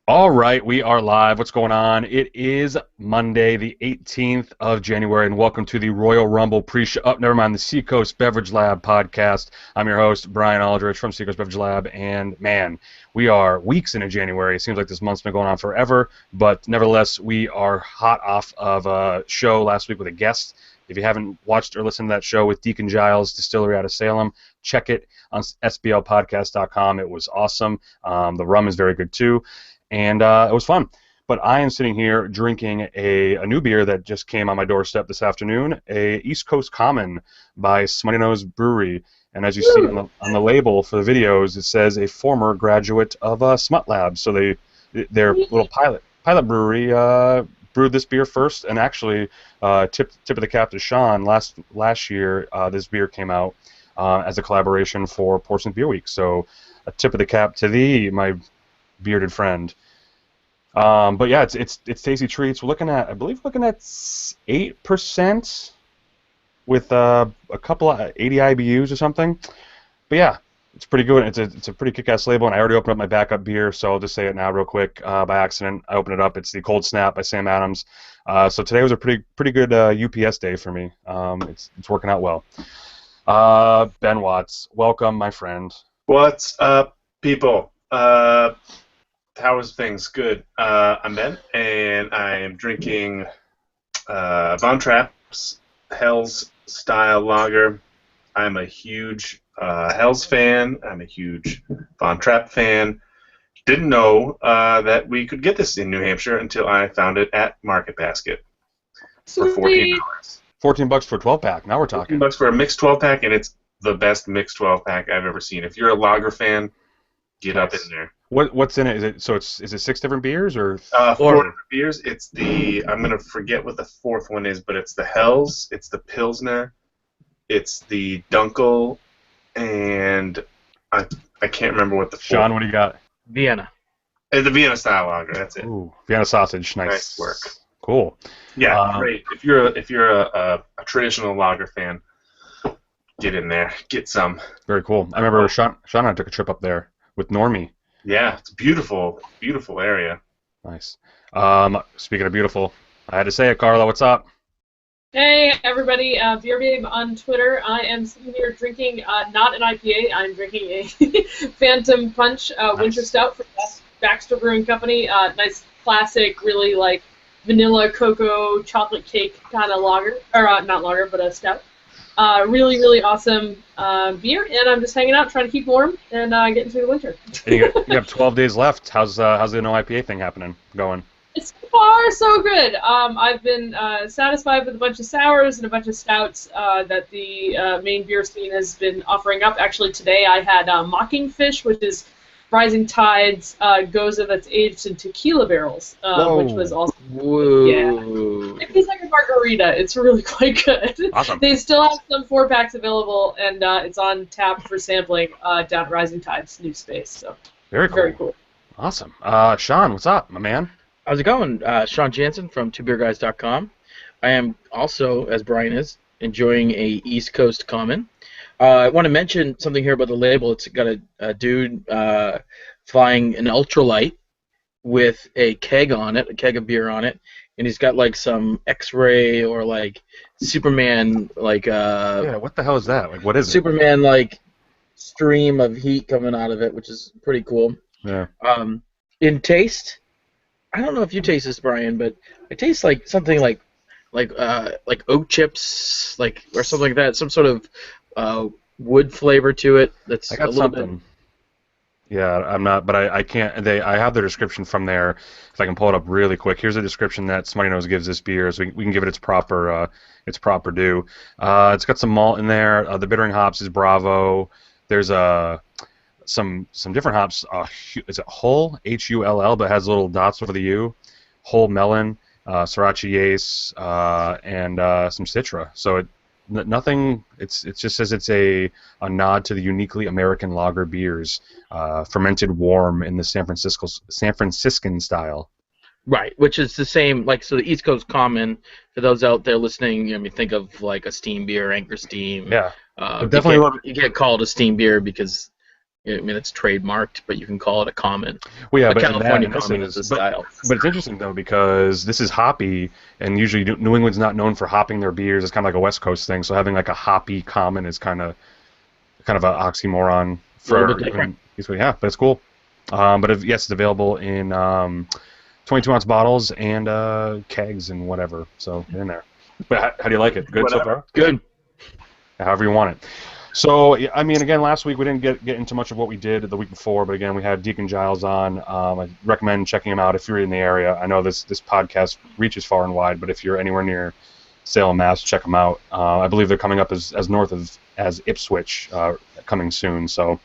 All right, we are live. What's going on? It is Monday, the 18th of January, and welcome to the Royal Rumble pre-show. Never mind, the Seacoast Beverage Lab podcast. I'm your host, Brian Aldrich from Seacoast Beverage Lab, and man, we are weeks into January. It seems like this month's been going on forever, but nevertheless, we are hot off of a show last week with a guest. If you haven't watched or listened to that show with Deacon Giles Distillery out of Salem, check it on SBLPodcast.com. It was awesome. The rum is very good too. And it was fun. But I am sitting here drinking a new beer that just came on my doorstep this afternoon, a East Coast Common by Smutty Nose Brewery. And as you see on the label for the videos, it says a former graduate of Smut Lab. So their little pilot brewery brewed this beer first, and actually tip of the cap to Sean. Last year, this beer came out as a collaboration for Portsmouth Beer Week. So a tip of the cap to thee, my bearded friend. But yeah, it's tasty treats. I believe we're looking at 8% with a couple of 80 IBUs or something. But yeah, it's pretty good. It's a pretty kick-ass label, and I already opened up my backup beer, so I'll just say it now real quick by accident. I opened it up. It's the Cold Snap by Sam Adams. So today was a pretty good UPS day for me. It's working out well. Ben Watts, welcome, my friend. What's up, people? How is things? Good. I'm Ben, and I am drinking Von Trapp's Hell's Style Lager. I'm a huge Hell's fan. I'm a huge Von Trapp fan. Didn't know that we could get this in New Hampshire until I found it at Market Basket for $14. $14 for a 12-pack. Now we're talking. $14 for a mixed 12-pack, and it's the best mixed 12-pack I've ever seen. If you're a lager fan, get up in there. What's in it? Is it 6 different beers or 4 different beers? It's I'm gonna forget what the fourth one is, but it's the Hells, it's the Pilsner, it's the Dunkel, and I can't remember what the fourth. Sean, what do you got? Vienna. It's the Vienna style lager. That's it. Ooh, Vienna sausage. Nice work. Cool. Yeah, great. If you're a traditional lager fan, get in there, get some. Very cool. I remember Sean and I took a trip up there with Normie. Yeah, it's a beautiful, beautiful area. Nice. Speaking of beautiful, I had to say it, Carla. What's up? Hey, everybody. Beer Babe on Twitter. I am sitting here drinking not an IPA. I'm drinking a Phantom Punch Winter Stout from Baxter Brewing Company. Nice, classic, really like vanilla cocoa chocolate cake kind of lager. Or not lager, but a stout. Really, really awesome beer, and I'm just hanging out, trying to keep warm and getting through the winter. You have 12 days left. How's the no IPA thing going? It's so far so good. I've been satisfied with a bunch of sours and a bunch of stouts that the main beer scene has been offering up. Actually, today I had Mocking Fish, which is Rising Tide's Goza that's aged in tequila barrels, which was also yeah. It tastes like a margarita. It's really quite good. Awesome. They still have some 4-packs available, and it's on tap for sampling down at Rising Tide's new space. So very cool. Awesome. Sean, what's up, my man? How's it going? Sean Jansen from twobeerguys.com. I am also, as Brian is, enjoying a East Coast Common. I want to mention something here about the label. It's got a dude flying an ultralight with a keg on it, a keg of beer on it, and he's got like some X-ray or like Superman like yeah, what the hell is that? Like, what is Superman like stream of heat coming out of it, which is pretty cool. Yeah. In taste, I don't know if you taste this, Brian, but it tastes like something like oat chips, like or something like that. Some sort of wood flavor to it. That's I got a little something. bit. Yeah, I'm not, but I can't. I have the description from there. If I can pull it up really quick, here's a description that Smutty Nose gives this beer, so we can give it its proper due. It's got some malt in there. The bittering hops is Bravo. There's some different hops. Is it Hull? Hull, but it has little dots over the U. Hull melon, Sriracha Yace, and some Citra. So nothing. It just says it's a nod to the uniquely American lager beers, fermented warm in the San Franciscan style. Right, which is the same. Like so, the East Coast Common. For those out there listening, you think of like a steam beer, Anchor Steam. Yeah, definitely. You can't call it a steam beer because I mean, it's trademarked, but you can call it a common. Well, yeah, A but California and this common is the is, style. but it's interesting though because this is hoppy, and usually New England's not known for hopping their beers. It's kind of like a West Coast thing. So having like a hoppy common is kind of an oxymoron A little for bit different. yeah, but it's cool. But yes, it's available in 22-ounce bottles and kegs and whatever. So get in there. But how do you like it? Good so far? Good. However you want it. So, I mean, again, last week we didn't get into much of what we did the week before, but again, we had Deacon Giles on. I recommend checking him out if you're in the area. I know this podcast reaches far and wide, but if you're anywhere near Salem, Mass, check them out. I believe they're coming up as north as Ipswich, coming soon. So,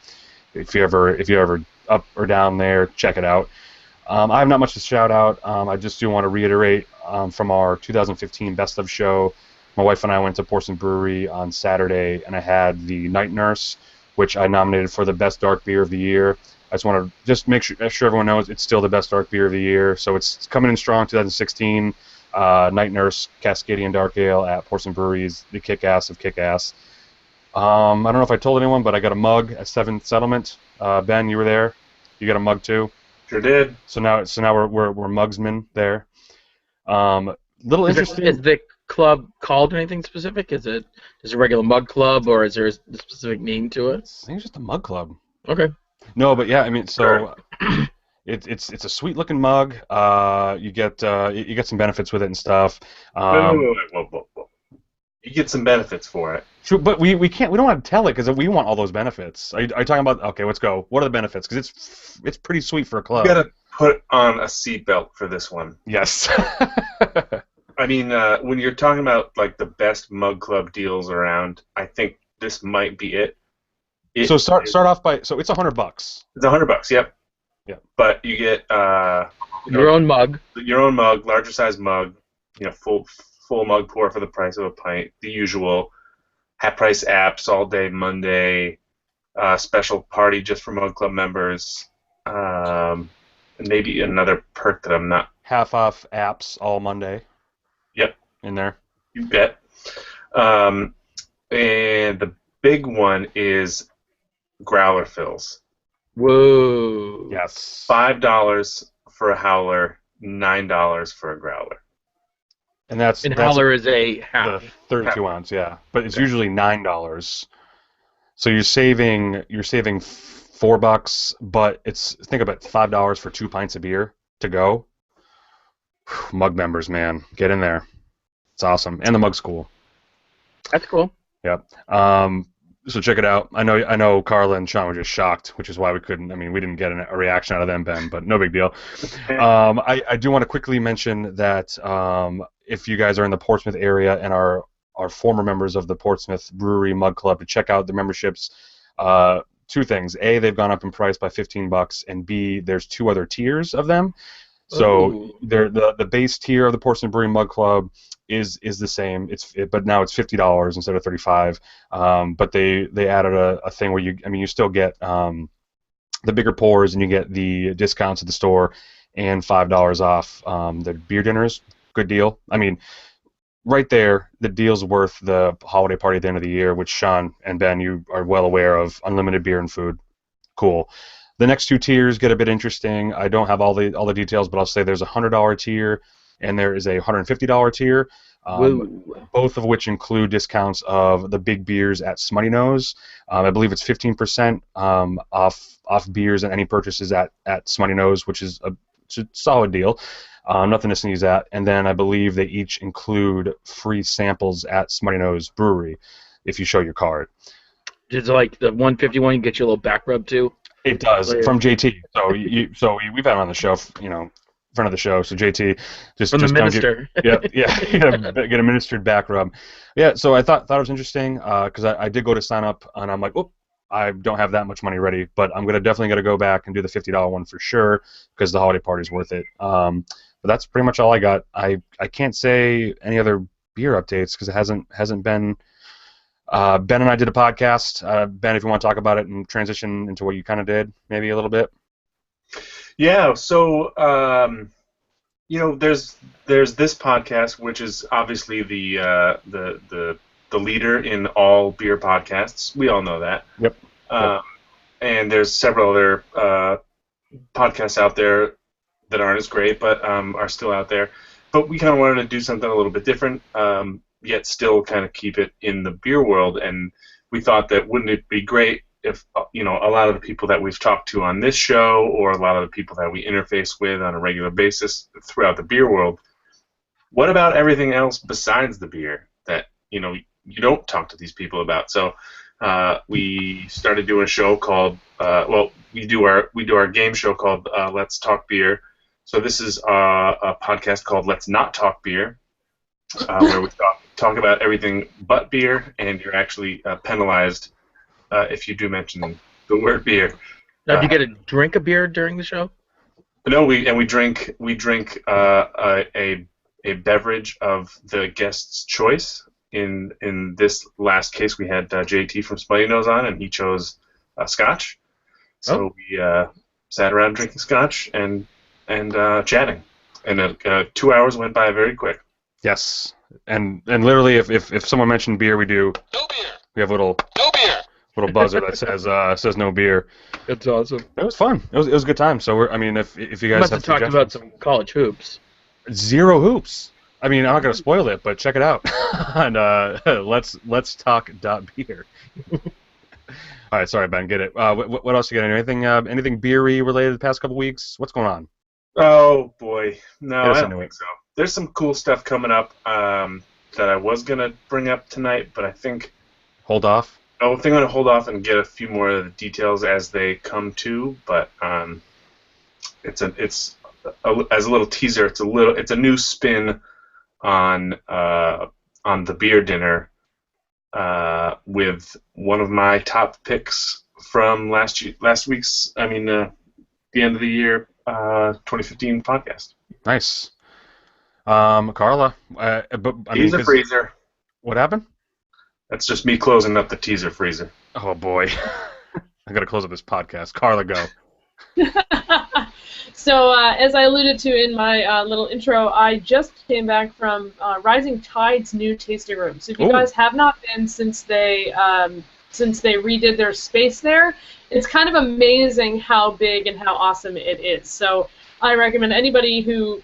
if you're ever up or down there, check it out. I have not much to shout out. I just do want to reiterate from our 2015 Best of show. My wife and I went to Portsmouth Brewery on Saturday, and I had the Night Nurse, which I nominated for the best dark beer of the year. I just want to make sure everyone knows it's still the best dark beer of the year. So it's coming in strong 2016. Night Nurse Cascadian Dark Ale at Portsmouth Brewery is the kick-ass of kick-ass. I don't know if I told anyone, but I got a mug at 7th Settlement. Ben, you were there. You got a mug too. Sure did. So now we're mugsmen there. Little interesting. Is the club called anything specific? Is it a regular mug club, or is there a specific name to it? I think it's just a mug club. Okay. No, but yeah, I mean, so it's a sweet looking mug. You get some benefits with it and stuff. Whoa. You get some benefits for it. True, but we don't want to tell it because we want all those benefits. Are you talking about? Okay, let's go. What are the benefits? Because it's pretty sweet for a club. You gotta put on a seatbelt for this one. Yes. I mean, when you're talking about like the best mug club deals around, I think this might be it. So start off by it's $100. It's $100. Yep. Yep. But you get your own mug, larger size mug, full mug pour for the price of a pint, the usual. Half price apps all day Monday, special party just for mug club members, and maybe another perk that I'm not. Half off apps all Monday. Yep. In there. You bet. And the big one is growler fills. Whoa. Yes. $5 for a howler, $9 for a growler. And that's howler is a half. The 32 ounce, yeah. But it's usually $9. So you're saving $4, but think about $5 for 2 pints of beer to go. Mug members, man, get in there. It's awesome, and the mug's cool. That's cool. Yep. So check it out. I know Carla and Sean were just shocked, which is why we couldn't. I mean, we didn't get a reaction out of them, Ben, but no big deal. I do want to quickly mention that if you guys are in the Portsmouth area and are former members of the Portsmouth Brewery Mug Club, to check out the memberships. 2 things: A, they've gone up in price by $15, and B, there's 2 other tiers of them. So the base tier of the Portsmouth Brewing Mug Club is the same. But now it's $50 instead of $35. But they added a thing where you still get the bigger pours, and you get the discounts at the store and $5 off the beer dinners. Good deal. I mean, right there, the deal's worth the holiday party at the end of the year, which Sean and Ben, you are well aware of. Unlimited beer and food. Cool. The next 2 tiers get a bit interesting. I don't have all the details, but I'll say there's a $100 tier and there is a $150 tier, both of which include discounts of the big beers at Smutty Nose. I believe it's 15% off beers and any purchases at Smutty Nose, which is a solid deal. Nothing to sneeze at. And then I believe they each include free samples at Smutty Nose Brewery if you show your card. It's like the 151, you get your little back rub too. It does, from JT. So we've had him on the show, friend of the show. So JT just from the minister. Get a ministered back rub. Yeah. So I thought it was interesting because I did go to sign up and I'm like, oh, I don't have that much money ready, but I'm definitely gonna go back and do the $50 one for sure because the holiday party's worth it. But that's pretty much all I got. I can't say any other beer updates because it hasn't been. Ben and I did a podcast. Ben, if you want to talk about it and transition into what you kind of did, maybe a little bit. Yeah. So there's this podcast, which is obviously the leader in all beer podcasts. We all know that. Yep. and there's several other podcasts out there that aren't as great, but are still out there. But we kind of wanted to do something a little bit different, yet still kind of keep it in the beer world. And we thought that wouldn't it be great if a lot of the people that we've talked to on this show, or a lot of the people that we interface with on a regular basis throughout the beer world, what about everything else besides the beer that you don't talk to these people about? So we started doing a show called we do our game show called Let's Talk Beer. So this is a podcast called Let's Not Talk Beer, where we talk about everything but beer, and you're actually penalized if you do mention the word beer. Now, do you get to drink a beer during the show? No, we drink a beverage of the guest's choice. In this last case, we had JT from Spuddy Nose on, and he chose Scotch. So we sat around drinking Scotch and chatting, and 2 hours went by very quick. Yes, and literally, if someone mentioned beer, we do No beer. We have a little buzzer that says no beer. That's awesome. It was fun. It was a good time. So if you guys Must have have talked about some college hoops. Zero hoops. I mean, I'm not gonna spoil it, but check it out on let's talk beer. All right, sorry Ben, get it. What else you got? Anything beery related the past couple weeks? What's going on? Oh boy, no, Get us I don't into think so. There's some cool stuff coming up that I was gonna bring up tonight, but I think Hold off. I'm gonna hold off and get a few more of the details as they come to. But as a little teaser, it's a new spin on the beer dinner with one of my top picks from last week's. The end of the year 2015 podcast. Nice. Carla. Teaser freezer. What happened? That's just me closing up the teaser freezer. Oh boy. I gotta close up this podcast. Carla, go. So, as I alluded to in my little intro, I just came back from Rising Tide's new tasting room. So if you guys have not been since they redid their space there, it's kind of amazing how big and how awesome it is. So I recommend anybody who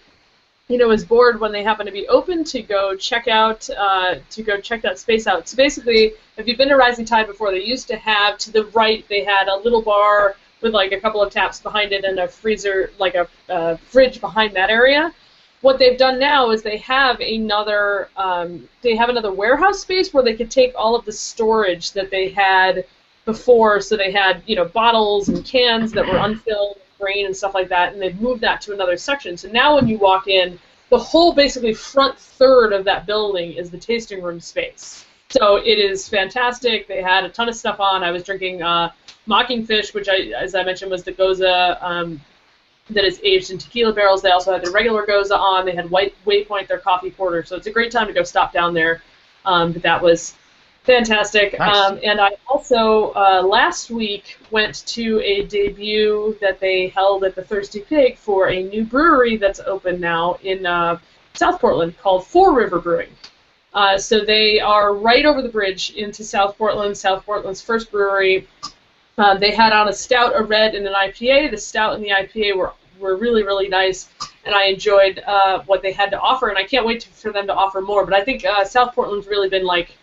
is bored when they happen to be open to go check that space out. So basically, if you've been to Rising Tide before, they used to have to the right, they had a little bar with like a couple of taps behind it and a freezer, like a fridge behind that area. What they've done now is they have another warehouse space where they could take all of the storage that they had before. So they had bottles and cans that were unfilled, grain and stuff like that, and they've moved that to another section. So now when you walk in, the whole basically front third of that building is the tasting room space. So it is fantastic. They had a ton of stuff on. I was drinking Mocking Fish, which, as I mentioned, was the Goza that is aged in tequila barrels. They also had the regular Goza on. They had Waypoint, their coffee porter. So it's a great time to go stop down there. But that was fantastic. Nice. And I also, last week, went to a debut that they held at the Thirsty Pig for a new brewery that's open now in South Portland called Four River Brewing. So they are right over the bridge into South Portland, South Portland's first brewery. They had on a stout, a red, and an IPA. The stout and the IPA were really, really nice, and I enjoyed what they had to offer, and I can't wait for them to offer more. But I think South Portland's really been like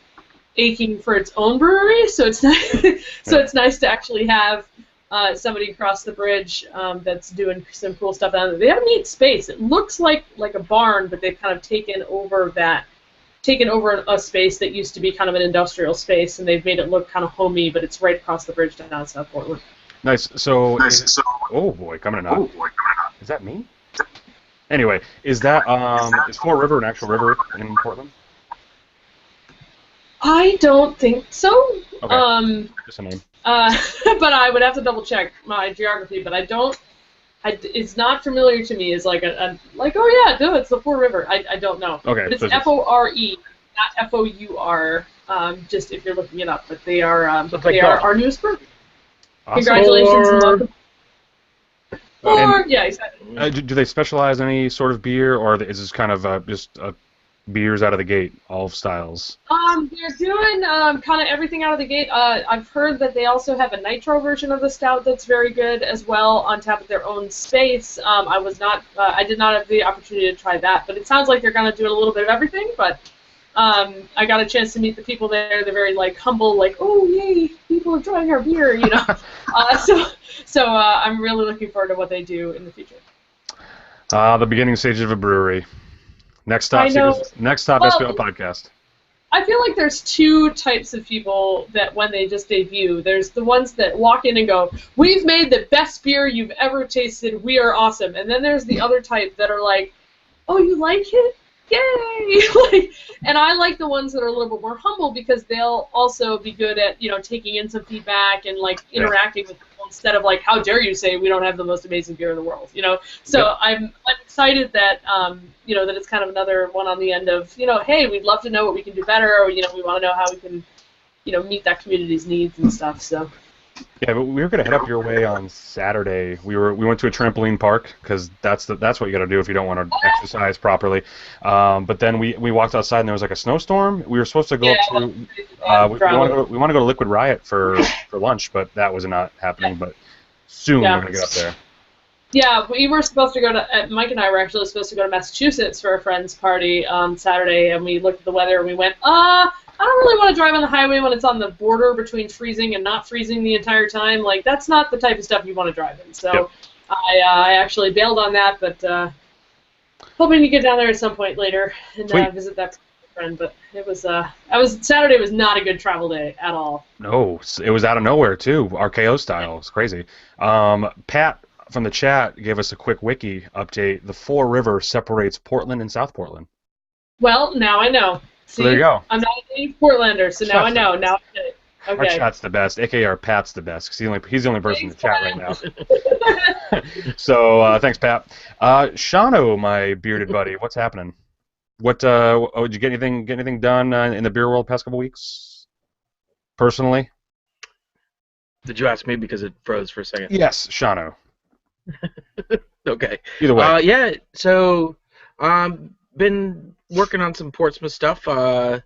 aching for its own brewery, so it's nice. It's nice to actually have somebody across the bridge that's doing some cool stuff down there. They have a neat space. It looks like a barn, but they've kind of taken over a space that used to be kind of an industrial space, and they've made it look kind of homey, but it's right across the bridge down in South Portland. Nice. Oh boy, coming in hot. Is that me? Anyway, is Four River an actual river in Portland? I don't think so. Okay. Just a name. But I would have to double check my geography. But it's not familiar to me as like oh yeah, no, it's the Four River. I don't know. Okay. But it's FORE, not FOUR. Just if you're looking it up, but they are our newest brewery. Awesome. Congratulations and welcome. Yeah, exactly. Do they specialize in any sort of beer, or is this kind of just a beers out of the gate, all styles? They're doing kind of everything out of the gate. I've heard that they also have a nitro version of the stout that's very good as well, on top of their own space. I did not have the opportunity to try that, but it sounds like they're going to do a little bit of everything. But I got a chance to meet the people there. They're very humble, oh yay, people enjoying our beer, So I'm really looking forward to what they do in the future. The beginning stages of a brewery. Next stop, I know. next stop, Well, SBLPodcast. I feel like there's two types of people that when they just debut, there's the ones that walk in and go, "We've made the best beer you've ever tasted. We are awesome." And then there's the other type that are like, "Oh, you like it? Yay!" And I like the ones that are a little bit more humble because they'll also be good at taking in some feedback and interacting with people instead of "How dare you say we don't have the most amazing beer in the world?" So Yep. I'm excited that that it's kind of another one on the end of hey, we'd love to know what we can do better, or we want to know how we can meet that community's needs and stuff. So. Yeah, but we were gonna head up your way on Saturday. We went to a trampoline park because that's what you got to do if you don't want to exercise properly. But then we walked outside and there was a snowstorm. We were supposed to go up to we want to go to Liquid Riot for lunch, but that was not happening. But soon we're gonna get up there. Yeah, we were supposed to go to. Mike and I were actually supposed to go to Massachusetts for a friend's party on Saturday, and we looked at the weather and we went, I don't really want to drive on the highway when it's on the border between freezing and not freezing the entire time. That's not the type of stuff you want to drive in. So Yep. I actually bailed on that, but hoping to get down there at some point later and visit that friend. But it was Saturday was not a good travel day at all. No, it was out of nowhere too, RKO style. It's crazy. Pat from the chat gave us a quick wiki update. The Four River separates Portland and South Portland. Well, now I know. So there you go. I'm not a native Portlander, so now I know. Now I get it. Okay. Our chat's the best, aka Pat's the best, because he's the only person in the chat right now. So thanks, Pat. Shano, my bearded buddy, what's happening? Did you get anything done in the beer world past couple weeks? Personally? Did you ask me because it froze for a second? Yes, Shano. Okay. Either way. Yeah. So, been working on some Portsmouth stuff. Working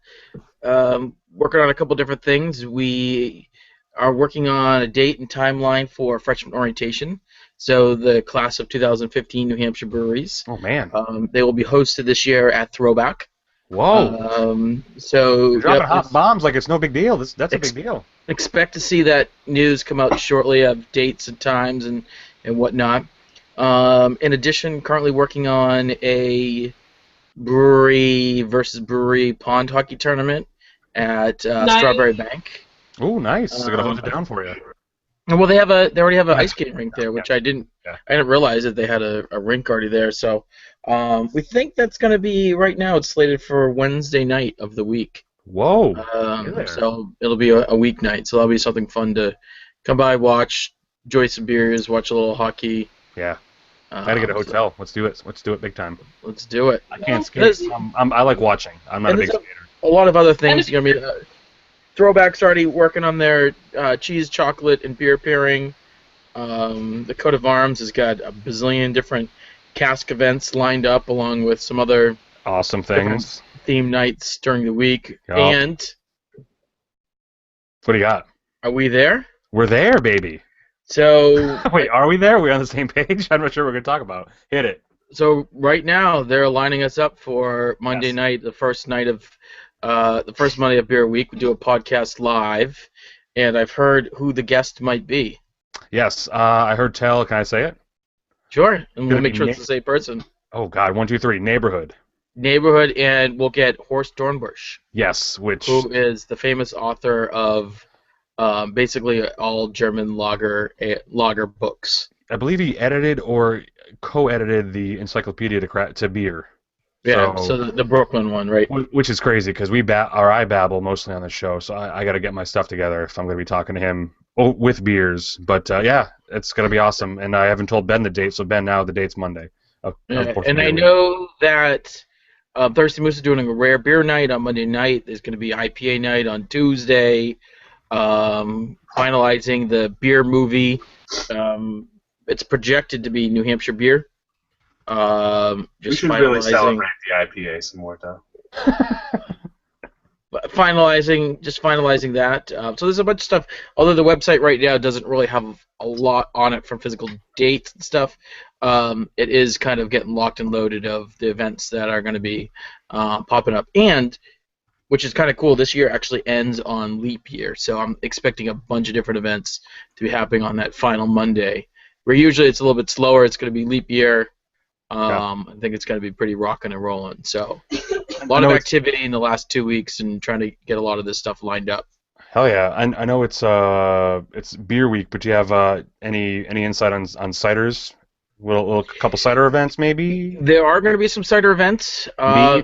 on a couple different things. We are working on a date and timeline for freshman orientation. So the class of 2015 New Hampshire breweries. Oh man. They will be hosted this year at Throwback. Whoa. So you're dropping hot bombs like it's no big deal. That's a big deal. Expect to see that news come out shortly of dates and times and whatnot. In addition, currently working on a brewery versus brewery pond hockey tournament at Nice. Strawberry Bank. Oh, nice. They're gonna hold it down for you. Well, they already have an ice skating rink there, which I didn't realize that they had a rink already there. So we think that's going to be right now. It's slated for Wednesday night of the week. Whoa. So it'll be a weeknight. So that'll be something fun to come by, watch, enjoy some beers, watch a little hockey. Yeah. I gotta get a hotel. Let's do it. Let's do it big time. Let's do it. I can't skate. I like watching. I'm not a big skater. A lot of other things. Throwback's already working on their cheese, chocolate, and beer pairing. The Coat of Arms has got a bazillion different cask events lined up, along with some other awesome things, theme nights during the week. Yep. And what do you got? Are we there? We're there, baby. So wait, are we there? Are we on the same page? I'm not sure what we're gonna talk about. Hit it. So right now they're lining us up for Monday night, the first Monday of Beer Week. We do a podcast live, and I've heard who the guest might be. Yes, I heard tell. Can I say it? Sure, and we'll make sure it's the same person. Oh God, 1, 2, 3. Neighborhood, and we'll get Horst Dornbusch. Yes, who is the famous author of basically all German lager books. I believe he edited or co-edited the Encyclopedia to Beer. Yeah, so the Brooklyn one, right? Which is crazy because I babble mostly on the show, so I got to get my stuff together if I'm going to be talking to him with beers. But yeah, it's going to be awesome, and I haven't told Ben the date, so Ben, now the date's Monday. And I know that Thirsty Moose is doing a rare beer night on Monday night. There's going to be IPA night on Tuesday. Finalizing the beer movie. It's projected to be New Hampshire beer. We should really celebrate the IPA some more, though. finalizing that. So there's a bunch of stuff. Although the website right now doesn't really have a lot on it from physical dates and stuff, it is kind of getting locked and loaded of the events that are going to be popping up. And which is kind of cool, this year actually ends on leap year, so I'm expecting a bunch of different events to be happening on that final Monday. Where usually it's a little bit slower, it's going to be leap year. I think it's going to be pretty rocking and rolling. So a lot of activity in the last 2 weeks and trying to get a lot of this stuff lined up. Hell yeah! I know it's beer week, but do you have any insight on ciders? Little couple cider events maybe. There are going to be some cider events. Yeah.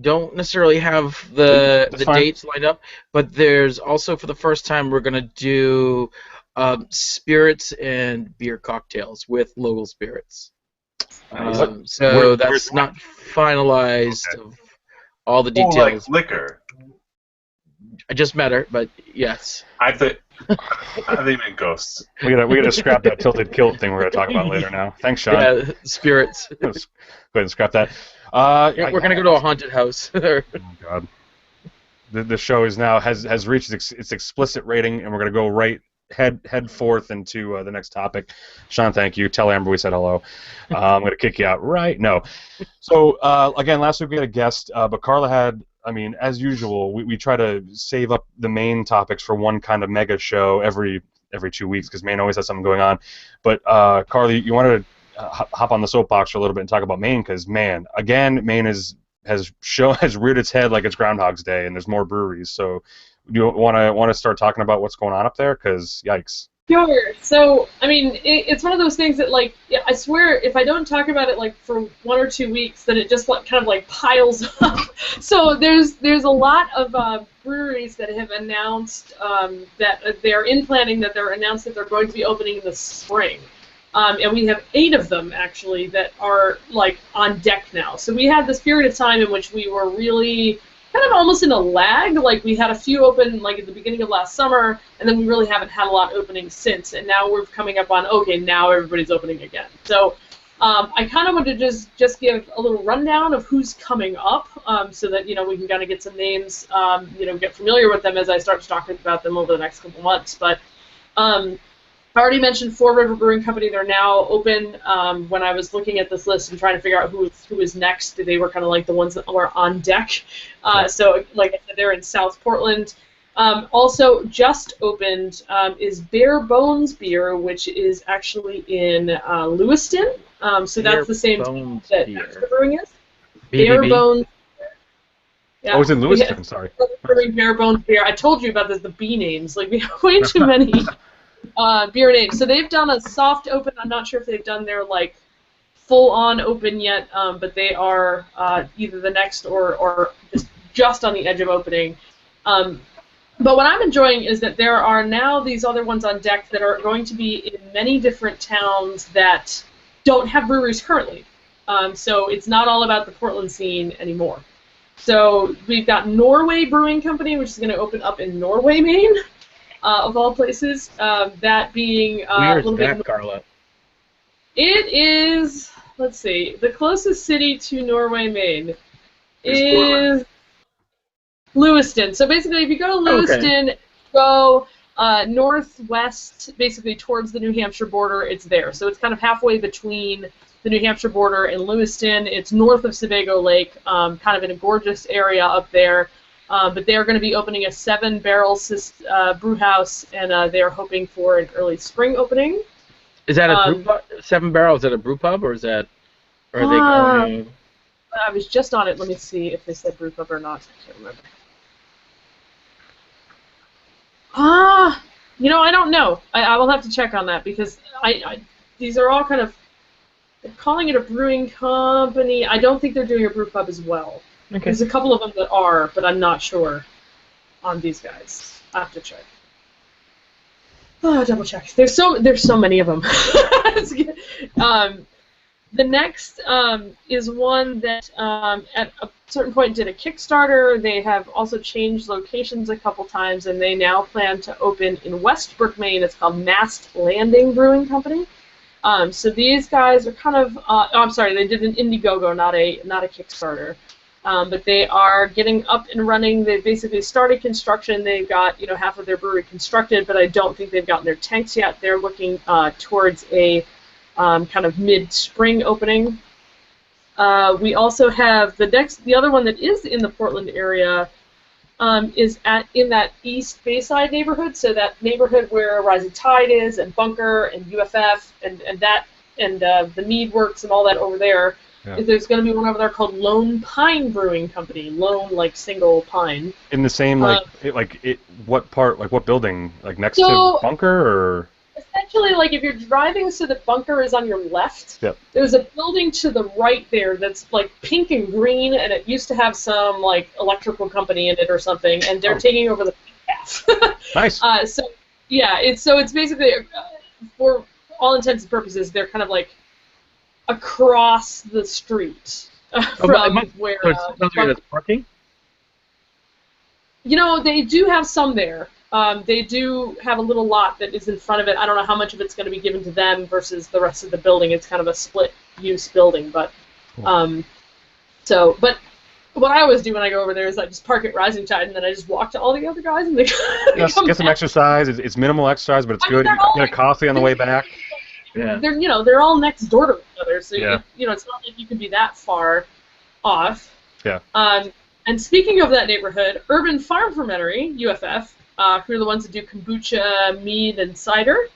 Don't necessarily have the fine. dates lined up, but there's also for the first time we're going to do spirits and beer cocktails with local spirits. So that's not finalized of all the details. Like liquor. I just met her, but yes. I think meant ghosts. We gotta scrap that tilted kilt thing we're gonna talk about later now. Thanks, Sean. Yeah, spirits. Go ahead and scrap that. We're gonna go to a haunted house. Oh God. The show is now has reached its explicit rating, and we're gonna go right head forth into the next topic. Sean, thank you. Tell Amber we said hello. I'm going to kick you out right no. So, again, last week we had a guest, but Carla had, I mean, as usual, we try to save up the main topics for one kind of mega show every 2 weeks because Maine always has something going on. But, Carla, you wanted to hop on the soapbox for a little bit and talk about Maine because, man, again, Maine has reared its head like it's Groundhog's Day and there's more breweries. So, do you want to start talking about what's going on up there? Because yikes. Sure. So, I mean, it's one of those things that, like, I swear, if I don't talk about it like for 1 or 2 weeks, then it just kind of like piles up. So there's a lot of breweries that have announced that they're in planning, that they're announced that they're going to be opening in the spring. And we have 8 of them actually that are like on deck now. So we had this period of time in which we were really kind of almost in a lag. Like we had a few open like at the beginning of last summer, and then we really haven't had a lot opening since. And now we're coming up on, okay, now everybody's opening again. So I kind of want to just give a little rundown of who's coming up, so that we can kind of get some names, get familiar with them as I start talking about them over the next couple months. But I already mentioned Four River Brewing Company. They're now open. When I was looking at this list and trying to figure out who is next, they were kind of like the ones that were on deck. So, like I said, they're in South Portland. Also, just opened is Bare Bones Beer, which is actually in Lewiston. So that's the same team that Extra Brewing is. Bare Bones. Yeah. I was in Lewiston. Sorry. Bare Bones Beer. I told you about the B names. Like we have way too many. Beer names. So they've done a soft open. I'm not sure if they've done their like full-on open yet, but they are either the next or just on the edge of opening. But what I'm enjoying is that there are now these other ones on deck that are going to be in many different towns that don't have breweries currently. So it's not all about the Portland scene anymore. So we've got Norway Brewing Company, which is going to open up in Norway, Maine. Of all places, that being Where a is little that, bit. Carla? It is. Let's see. The closest city to Norway, Maine, is Lewiston. So basically, if you go to Lewiston, go northwest, basically towards the New Hampshire border. It's there. So it's kind of halfway between the New Hampshire border and Lewiston. It's north of Sebago Lake, kind of in a gorgeous area up there. But they are going to be opening a 7-barrel brew house, and they are hoping for an early spring opening. Is that a brew pub? 7 barrels? Is that a brew pub, or is that? Or are they going? I was just on it. Let me see if they said brew pub or not. I can't remember. I don't know. I will have to check on that because these are all kind of they're calling it a brewing company. I don't think they're doing a brew pub as well. Okay. There's a couple of them that are, but I'm not sure on these guys. I have to check. Oh, double check. There's so many of them. The next is one that at a certain point did a Kickstarter. They have also changed locations a couple times, and they now plan to open in Westbrook, Maine. It's called Mast Landing Brewing Company. So these guys are kind of. I'm sorry, they did an Indiegogo, not a Kickstarter. But they are getting up and running. They basically started construction. They've got half of their brewery constructed, but I don't think they've gotten their tanks yet. They're looking towards a kind of mid-spring opening. We also have the other one that is in the Portland area is in that East Bayside neighborhood. So that neighborhood where Rising Tide is, and Bunker, and UFF, and the Mead Works and all that over there. Yeah. There's going to be one over there called Lone Pine Brewing Company. Lone, like single pine. In the same what part, like what building, like next to Bunker or? Essentially, like if you're driving, so the Bunker is on your left. Yep. There's a building to the right there that's like pink and green, and it used to have some like electrical company in it or something, and they're taking over the half. Nice. It's basically for all intents and purposes, they're kind of like across the street from where. That's parking. They do have some there. They do have a little lot that is in front of it. I don't know how much of it's going to be given to them versus the rest of the building. It's kind of a split-use building, but but what I always do when I go over there is I just park at Rising Tide and then I just walk to all the other guys and they get some exercise. It's minimal exercise, but it's good. You get a coffee on the way back. Yeah. They're all next door to each other, so it's not like you can be that far off. Yeah. And speaking of that neighborhood, Urban Farm Fermentary, UFF, who are the ones that do kombucha, mead, and cider,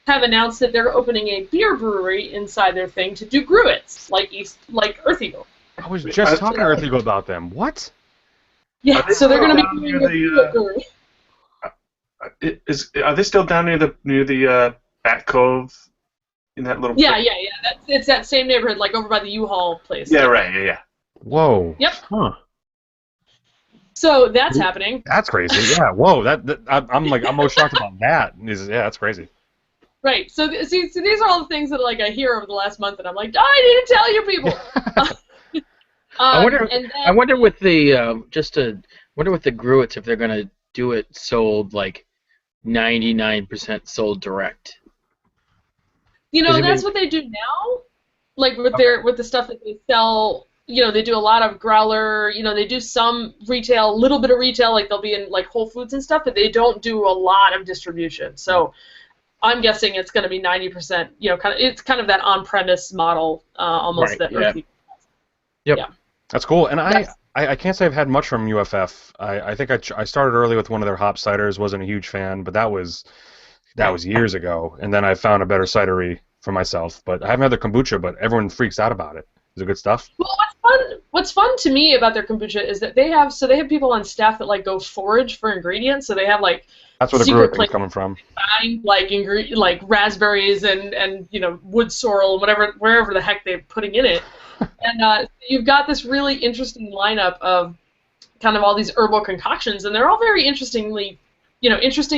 have announced that they're opening a beer brewery inside their thing to do gruits, like Earth Eagle. I was just talking to Earth Eagle about them. What? Yeah, so they're going to be doing a gruit brewery. Are they still down near the Bat Cove? In that little Yeah. It's that same neighborhood, like over by the U-Haul place. Yeah, right. Yeah. Whoa. Yep. Huh. So that's happening. That's crazy. Yeah. Whoa. I'm most shocked about that. That's crazy. Right. So these are all the things that I hear over the last month, and I'm like, I need to tell you people. I wonder with the gruits if they're gonna do it sold like 99% sold direct. That's what they do now. Like with the stuff that they sell, they do a lot of growler. They do some retail, a little bit of retail, like they'll be in like Whole Foods and stuff, but they don't do a lot of distribution. So I'm guessing it's going to be 90%. It's kind of that on-premise model, almost right, that. Yeah. Yep. Yeah. That's cool. And I can't say I've had much from UFF. I think I started early with one of their hop ciders. Wasn't a huge fan, but that was years ago. And then I found a better cidery for myself. But I haven't had their kombucha, but everyone freaks out about it. Is it good stuff? Well, what's fun to me about their kombucha is that they have people on staff that go forage for ingredients. So they have that's where the gruit thing's coming from. Like raspberries and wood sorrel, wherever the heck they're putting in it. And you've got this really interesting lineup of kind of all these herbal concoctions, and they're all very interesting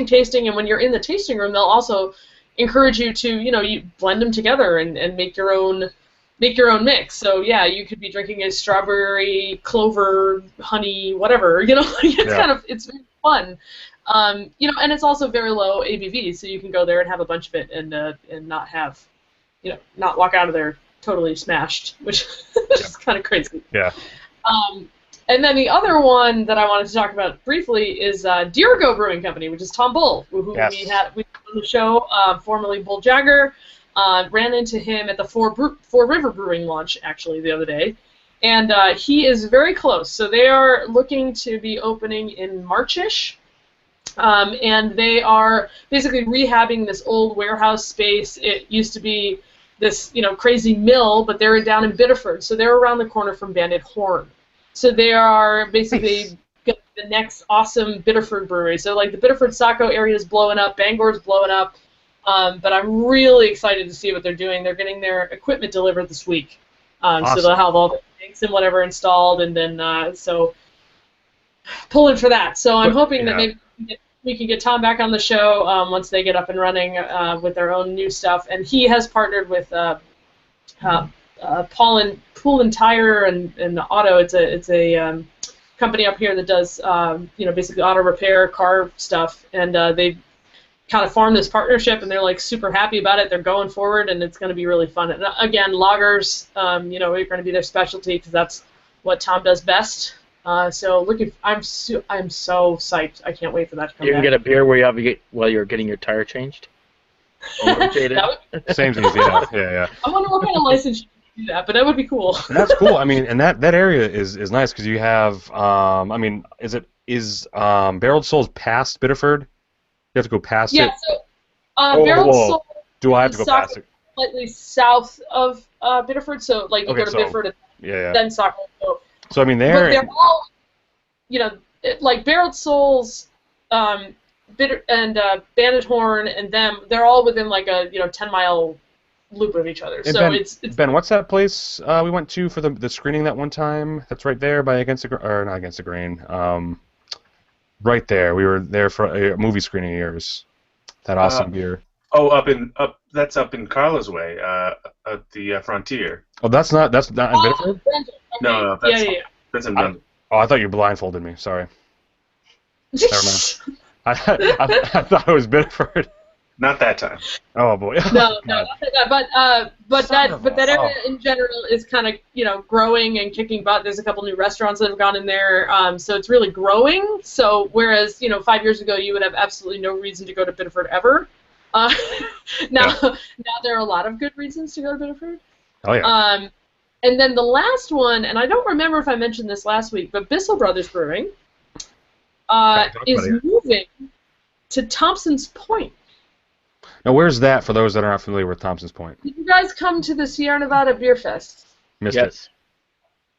tasting. And when you're in the tasting room, they'll also encourage you to, you blend them together and make your own mix. So yeah, you could be drinking a strawberry, clover, honey, whatever. It's very fun. And it's also very low ABV, so you can go there and have a bunch of it and not have, not walk out of there totally smashed, which is kind of crazy. Yeah. And then the other one that I wanted to talk about briefly is Dirigo Brewing Company, which is Tom Bull, who we had on the show, formerly Bull Jagger. Ran into him at the Four River Brewing launch, actually, the other day. And he is very close. So they are looking to be opening in March-ish. And they are basically rehabbing this old warehouse space. It used to be this, crazy mill, but they're down in Biddeford. So they're around the corner from Bandit Horn. So they are basically the next awesome Biddeford brewery. So the Biddeford Saco area is blowing up, Bangor's blowing up, but I'm really excited to see what they're doing. They're getting their equipment delivered this week, awesome. So they'll have all the tanks and whatever installed, and then so pulling for that. So I'm hoping that maybe we can get Tom back on the show once they get up and running with their own new stuff. And he has partnered with Pool and Tire and Auto. It's a company up here that does basically auto repair, car stuff, and they kind of formed this partnership, and they're super happy about it. They're going forward, and it's going to be really fun. And again, lagers, are going to be their specialty because that's what Tom does best. So I'm so psyched. I can't wait for that to come You can back. get a beer while you're getting your tire changed. That would, Same things, yeah. I wonder what kind of license you can do that, but that would be cool. That's cool. I mean, and that area is nice because you have, I mean, is Barreled Souls past Biddeford? You have to go past it. Yeah. So Barreled whoa. Soul Do I have to go Soccer past it? slightly south of Biddeford. So like you Okay, go to so- Biddeford and Yeah. then Soccer. So I mean, But they're all, like Barreled Souls, Bitter and Banded Horn and them. They're all within like a 10-mile loop of each other. And So Ben, it's Ben, what's that place we went to for the screening that one time? That's right there by not Against the Grain. Right there. We were there for a movie screening of yours. That awesome beer. Oh, that's up in Carla's Way, at the Frontier. Oh, that's not in Biddeford? Brandon, okay. No, that's yeah. that's in London. Oh, I thought you blindfolded me. Sorry. Never mind. I thought it was Biddeford. Not that time. Oh boy. No, God. not that. But Son of that a- area in general is kind of growing and kicking butt. There's a couple new restaurants that have gone in there, so it's really growing. So whereas 5 years ago you would have absolutely no reason to go to Biddeford ever, now there are a lot of good reasons to go to Biddeford. Oh yeah. And then the last one, and I don't remember if I mentioned this last week, but Bissell Brothers Brewing is moving to Thompson's Point. Now, where's that for those that are not familiar with Thompson's Point? Did you guys come to the Sierra Nevada Beer Fest? Missed it. Yes.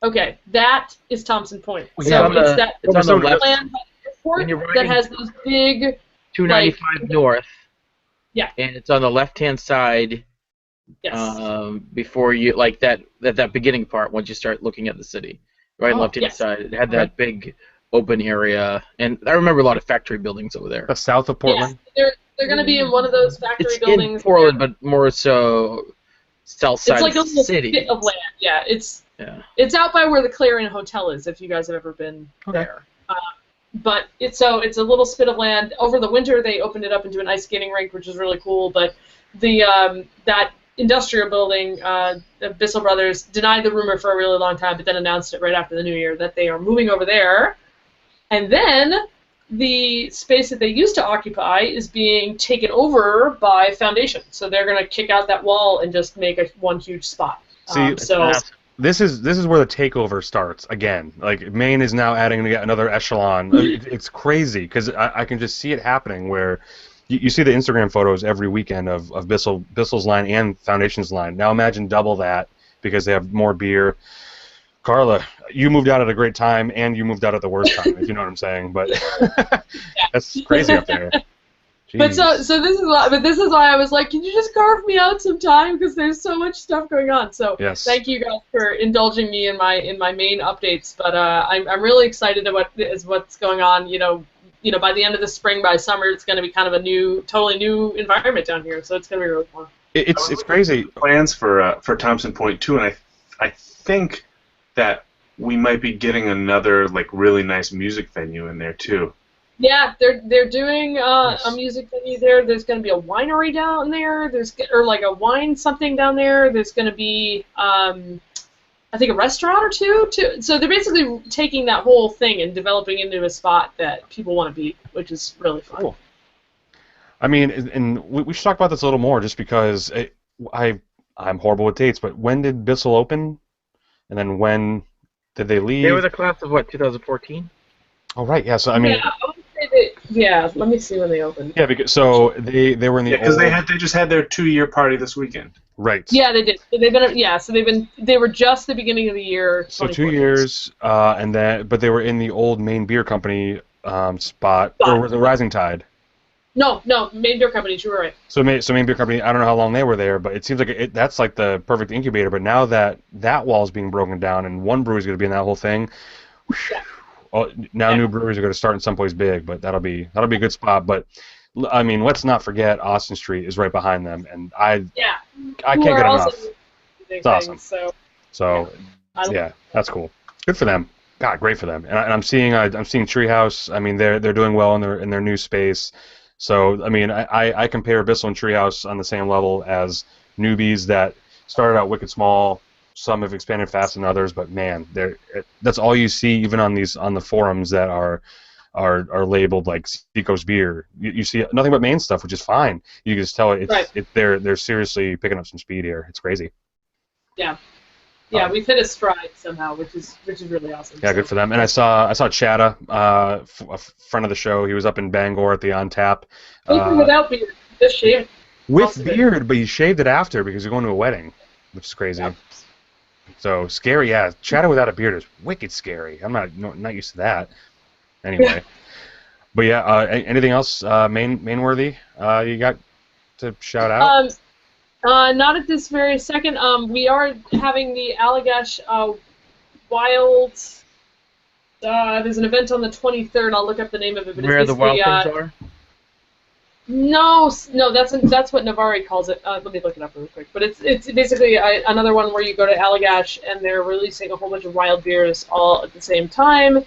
Okay, that is Thompson Point. It's So on the- it's on the the left. land by the airport When you're that riding- has those big. 295 north. Yeah. And it's on the left-hand side. Yes. Before you that beginning part, once you start looking at the city, right on the left-hand yes. side, it had that big open area, and I remember a lot of factory buildings over there. That's south of Portland. Yes, they're going to be in one of those factory It's buildings. in Portland, but more so south side It's like a of the little city. bit of land. Yeah, it's out by where the Clarion Hotel is. If you guys have ever been there. But it's a little spit of land. Over the winter, they opened it up into an ice skating rink, which is really cool. But the that industrial building, the Bissell Brothers denied the rumor for a really long time, but then announced it right after the new year that they are moving over there. And then the space that they used to occupy is being taken over by Foundation. So they're going to kick out that wall and just make one huge spot. See, so this is where the takeover starts again. Like Maine is now adding yet another echelon. It's crazy because I can just see it happening where you see the Instagram photos every weekend of Bissell's line and Foundation's line. Now imagine double that because they have more beer. Carla, you moved out at a great time and you moved out at the worst time, if you know what I'm saying. But that's crazy up there. But Jeez. so this is why I was like, can you just carve me out some time because there's so much stuff going on. So Yes. thank you guys for indulging me in my main updates. But I'm really excited about what's going on. By the end of the spring, by summer, it's going to be kind of a totally new environment down here. So it's going to be really fun. It's crazy. Plans for Thompson Point too, and I think that we might be getting another really nice music venue in there too. Yeah, they're doing a music venue there. There's going to be a winery down there. Or a wine something down there. There's going to be I think a restaurant or two. So they're basically taking that whole thing and developing into a spot that people want to be, which is really fun. Cool. I mean, and we should talk about this a little more, just because I'm horrible with dates. But when did Bissell open? And then when did they leave? They were the class of 2014? Oh right, yeah. So I mean, I would say that. Yeah, let me see when they opened. yeah, because so they were in the because old, they just had their 2-year party this weekend. right. Yeah, they did. They were just the beginning of the year. So 2 2014. years, but they were in the old Maine Beer Company spot, or was it Rising Tide? No, Maine Beer Company. You were right. So Maine Beer Company, I don't know how long they were there, but it seems like that's like the perfect incubator. But now that wall is being broken down and one brewery is going to be in that whole thing, new breweries are going to start in someplace big, but that'll be a good spot. But I mean, let's not forget Austin Street is right behind them, and I can't get enough. It's awesome. So Yeah, that's cool. Good for them. God, great for them. And I'm seeing Treehouse. I mean, they're doing well in their new space. So I mean, I compare Bissell and Treehouse on the same level as newbies that started out wicked small, some have expanded faster than others, but man, that's all you see even on the forums that are labeled like Seacoast beer. You see nothing but Maine stuff, which is fine. You can just tell they're seriously picking up some speed here. It's crazy. Yeah. Yeah, we've hit a stride somehow, which is really awesome. Yeah, good for them. And I saw Chatta, a friend of the show. He was up in Bangor at the On Tap. Without beard, just shaved. With beard, but he shaved it after because he's going to a wedding, which is crazy. Yep. So scary, yeah. Chatta without a beard is wicked scary. I'm not used to that. Anyway, but yeah. Anything else Maine worthy you got to shout out? Not at this very second. We are having the Allagash Wild. There's an event on the 23rd. I'll look up the name of it. But where the wild things are? No, that's what Navari calls it. Let me look it up real quick. But it's basically another one where you go to Allagash and they're releasing a whole bunch of wild beers all at the same time.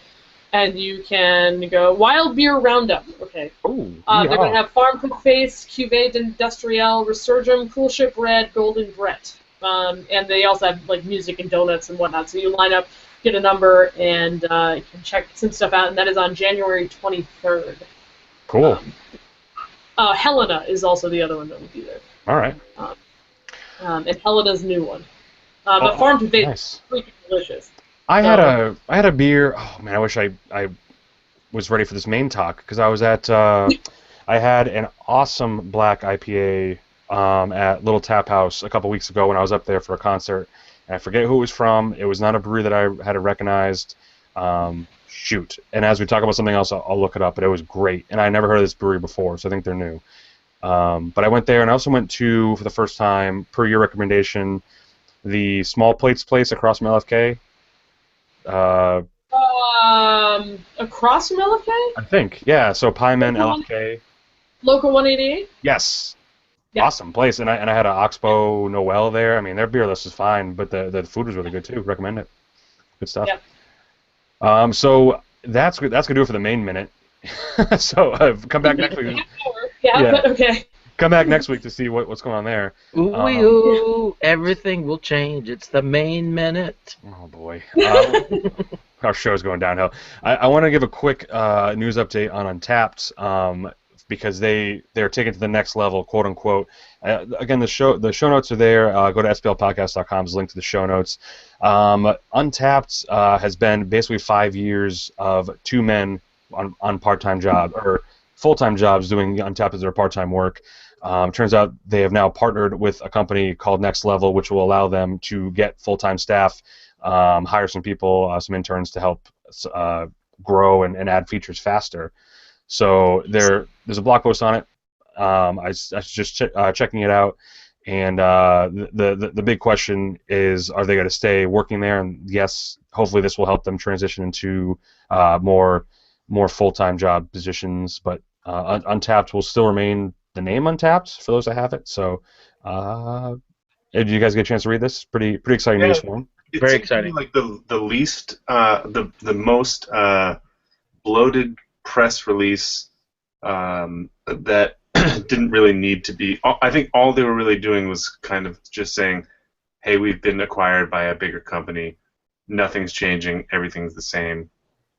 And you can go Wild Beer Roundup. Okay. Ooh, they're going to have Farm to Face, Cuvée d'Industriel, Resurgam, Cool Ship Red, Golden Brett. And they also have like music and donuts and whatnot. So you line up, get a number, and you can check some stuff out. And that is on January 23rd. Cool. Helena is also the other one that will be there. All right. And Helena's new one. But Farm to Face is freaking delicious. I had a beer. Oh man, I wish I was ready for this main talk because I was at I had an awesome black IPA at Little Tap House a couple weeks ago when I was up there for a concert, and I forget who it was from. It was not a brewery that I had recognized. Shoot. And as we talk about something else, I'll look it up. But it was great, and I never heard of this brewery before, so I think they're new. But I went there, and I also went to, for the first time, per your recommendation, the Small Plates place across from LFK. Across from LFK? I think, yeah. So Pieman, LFK. Local 188? Yes. Yeah. Awesome place, and I had an Oxbow Noel there. I mean, their beer list is fine, but the food was really good too. Recommend it. Good stuff. Yeah. So that's gonna do it for the main minute. So come back next week. Yeah. Okay. Come back next week to see what's going on there. Ooh, everything will change. It's the main minute. Oh boy. Our show's going downhill. I want to give a quick news update on Untappd because they're taking it to the next level, quote unquote. Again, the show notes are there. Go to SBLPodcast.com. There's a link to the show notes. Untappd has been basically 5 years of two men on part-time job or full-time jobs doing Untappd as their part-time work. Turns out they have now partnered with a company called Next Level, which will allow them to get full-time staff, hire some people, some interns to help grow and add features faster. So there's a blog post on it. I was just checking it out, and the big question is, are they going to stay working there? And yes, hopefully this will help them transition into more full-time job positions. But Untappd will still remain the name Untappd for those that have it. So, did you guys get a chance to read this? Pretty exciting news for them. Very exciting. Like the least, the most bloated press release that didn't really need to be. I think all they were really doing was kind of just saying, "Hey, we've been acquired by a bigger company. Nothing's changing. Everything's the same."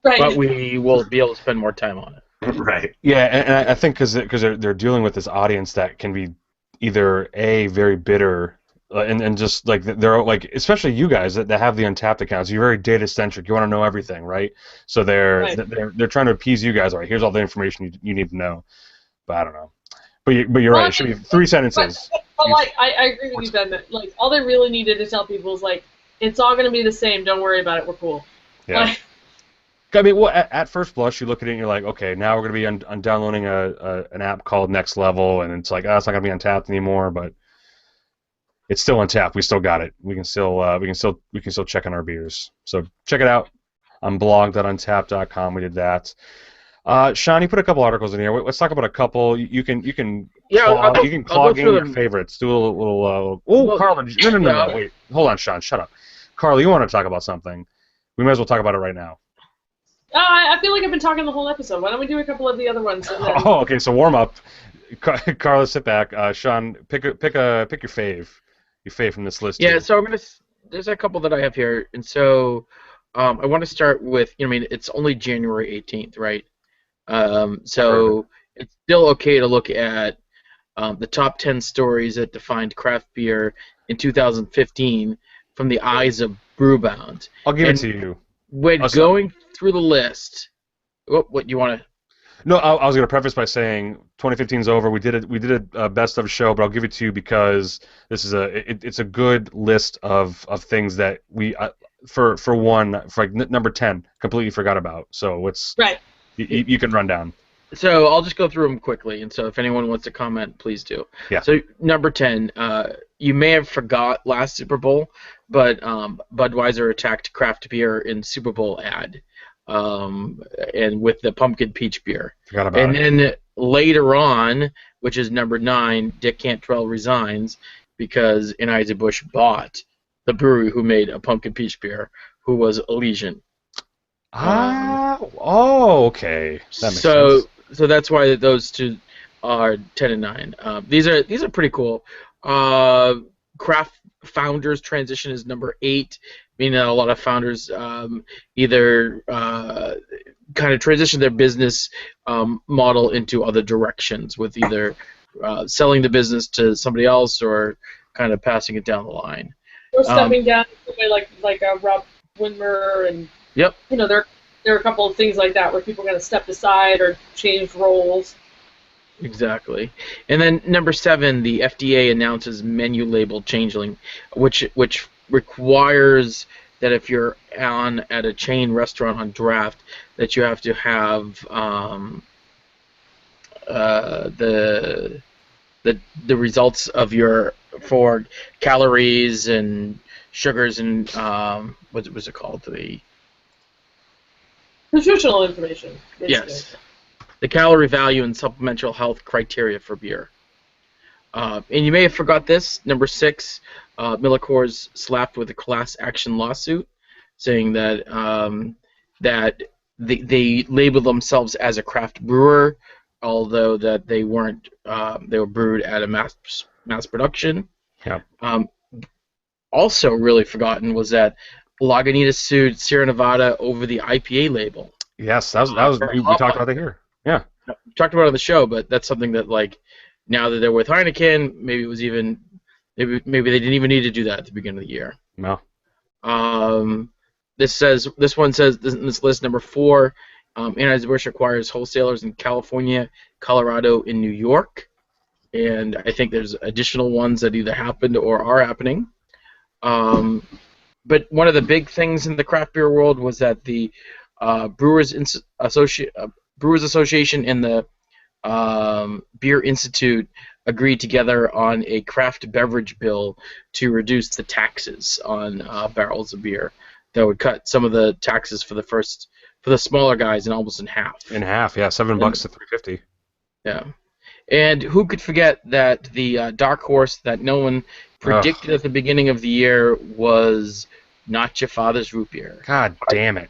Right. But we will be able to spend more time on it. Right. Yeah, and I think because they're dealing with this audience that can be either very bitter and just like they're like, especially you guys that have the Untappd accounts, you're very data centric. You want to know everything, right? So they're trying to appease you guys. All right, here's all the information you need to know. But I don't know. But you're right. It should be 3 sentences. But like I agree with you, Ben. That like all they really needed to tell people is like, it's all going to be the same. Don't worry about it. We're cool. Yeah. Like, I mean, well, at first blush, you look at it and you're like, okay, now we're going to be downloading an app called Next Level, and it's like, it's not going to be Untappd anymore, but it's still Untappd. We still got it. We can still check on our beers. So check it out on blog.untappd.com. We did that. Sean, you put a couple articles in here. Let's talk about a couple. You can clog in your favorites. Do a little. Carla, no. Wait, hold on, Sean. Shut up. Carla, you want to talk about something? We might as well talk about it right now. I feel like I've been talking the whole episode. Why don't we do a couple of the other ones? And then... Oh, okay. So warm up. Carla, sit back. Sean, pick your fave. Your fave from this list. Yeah. Too. So I'm there's a couple that I have here, and so I want to start with, I mean, it's only January 18th, right? So it's still okay to look at the top 10 stories that defined craft beer in 2015 from the eyes of Brewbound. I'll give it to you. When going through the list, what you want to? No, I was going to preface by saying 2015 is over. We did a best of show, but I'll give it to you because this is it's a good list of things that we for like number 10 completely forgot about. So it's right. You can run down. So I'll just go through them quickly, and so if anyone wants to comment, please do. Yeah. So number 10, you may have forgot last Super Bowl, but Budweiser attacked craft beer in Super Bowl ad. And with the pumpkin peach beer. Forgot about it. And then later on, which is number 9, Dick Cantrell resigns because Anheuser-Busch bought the brewery who made a pumpkin peach beer, who was Elysian. Okay. That makes sense. So that's why those two are 10 and 9. These are pretty cool. Craft Founders transition is number 8. Meaning that a lot of founders either kind of transition their business model into other directions, with either selling the business to somebody else or kind of passing it down the line. Or stepping down, like Rob Winmer, and yep. There are a couple of things like that where people are going to step aside or change roles. Exactly. And then number 7, the FDA announces menu label changeling, which requires that if you're at a chain restaurant on draft, that you have to have the results of for calories and sugars and what was it called, the nutritional information. Basically. Yes, the calorie value and supplemental health criteria for beer. And you may have forgot this, number 6. Miller Coors slapped with a class action lawsuit, saying that they labeled themselves as a craft brewer, although that they weren't. They were brewed at a mass production. Yeah. Also, really forgotten was that Lagunitas sued Sierra Nevada over the IPA label. Yes, that was we talked about that here. Yeah. We talked about it on the show, but that's something that, like, now that they're with Heineken, maybe it was even. Maybe they didn't even need to do that at the beginning of the year. No. This one says this list, number 4, Anheuser-Busch acquires wholesalers in California, Colorado, and New York, and I think there's additional ones that either happened or are happening. But one of the big things in the craft beer world was that the Brewers Association and the Beer Institute agreed together on a craft beverage bill to reduce the taxes on barrels of beer. That would cut some of the taxes for the smaller guys almost in half. In half, yeah, $7 to $3.50. Yeah, and who could forget that the dark horse that no one predicted at the beginning of the year was Not Your Father's Root Beer. God damn it!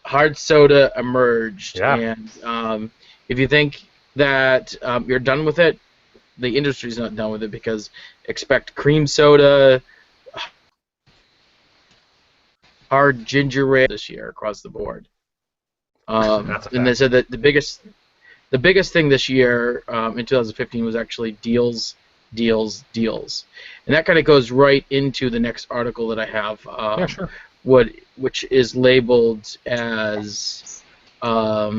Hard soda emerged, yeah. And if you think that you're done with it, the industry's not done with it, because expect cream soda, hard ginger ale this year across the board. And they said that the biggest thing this year in 2015 was actually deals, and that kind of goes right into the next article that I have. Yeah, sure. Which is labeled as a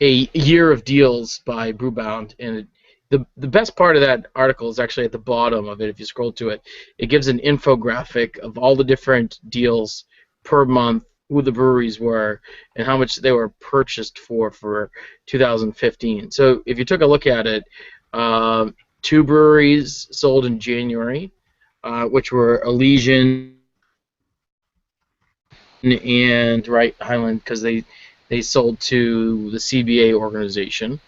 year of deals by Brewbound, and the best part of that article is actually at the bottom of it. If you scroll to it, it gives an infographic of all the different deals per month, who the breweries were, and how much they were purchased for 2015. So if you took a look at it, 2 breweries sold in January, which were Elysian and Highland, because they sold to the CBA organization.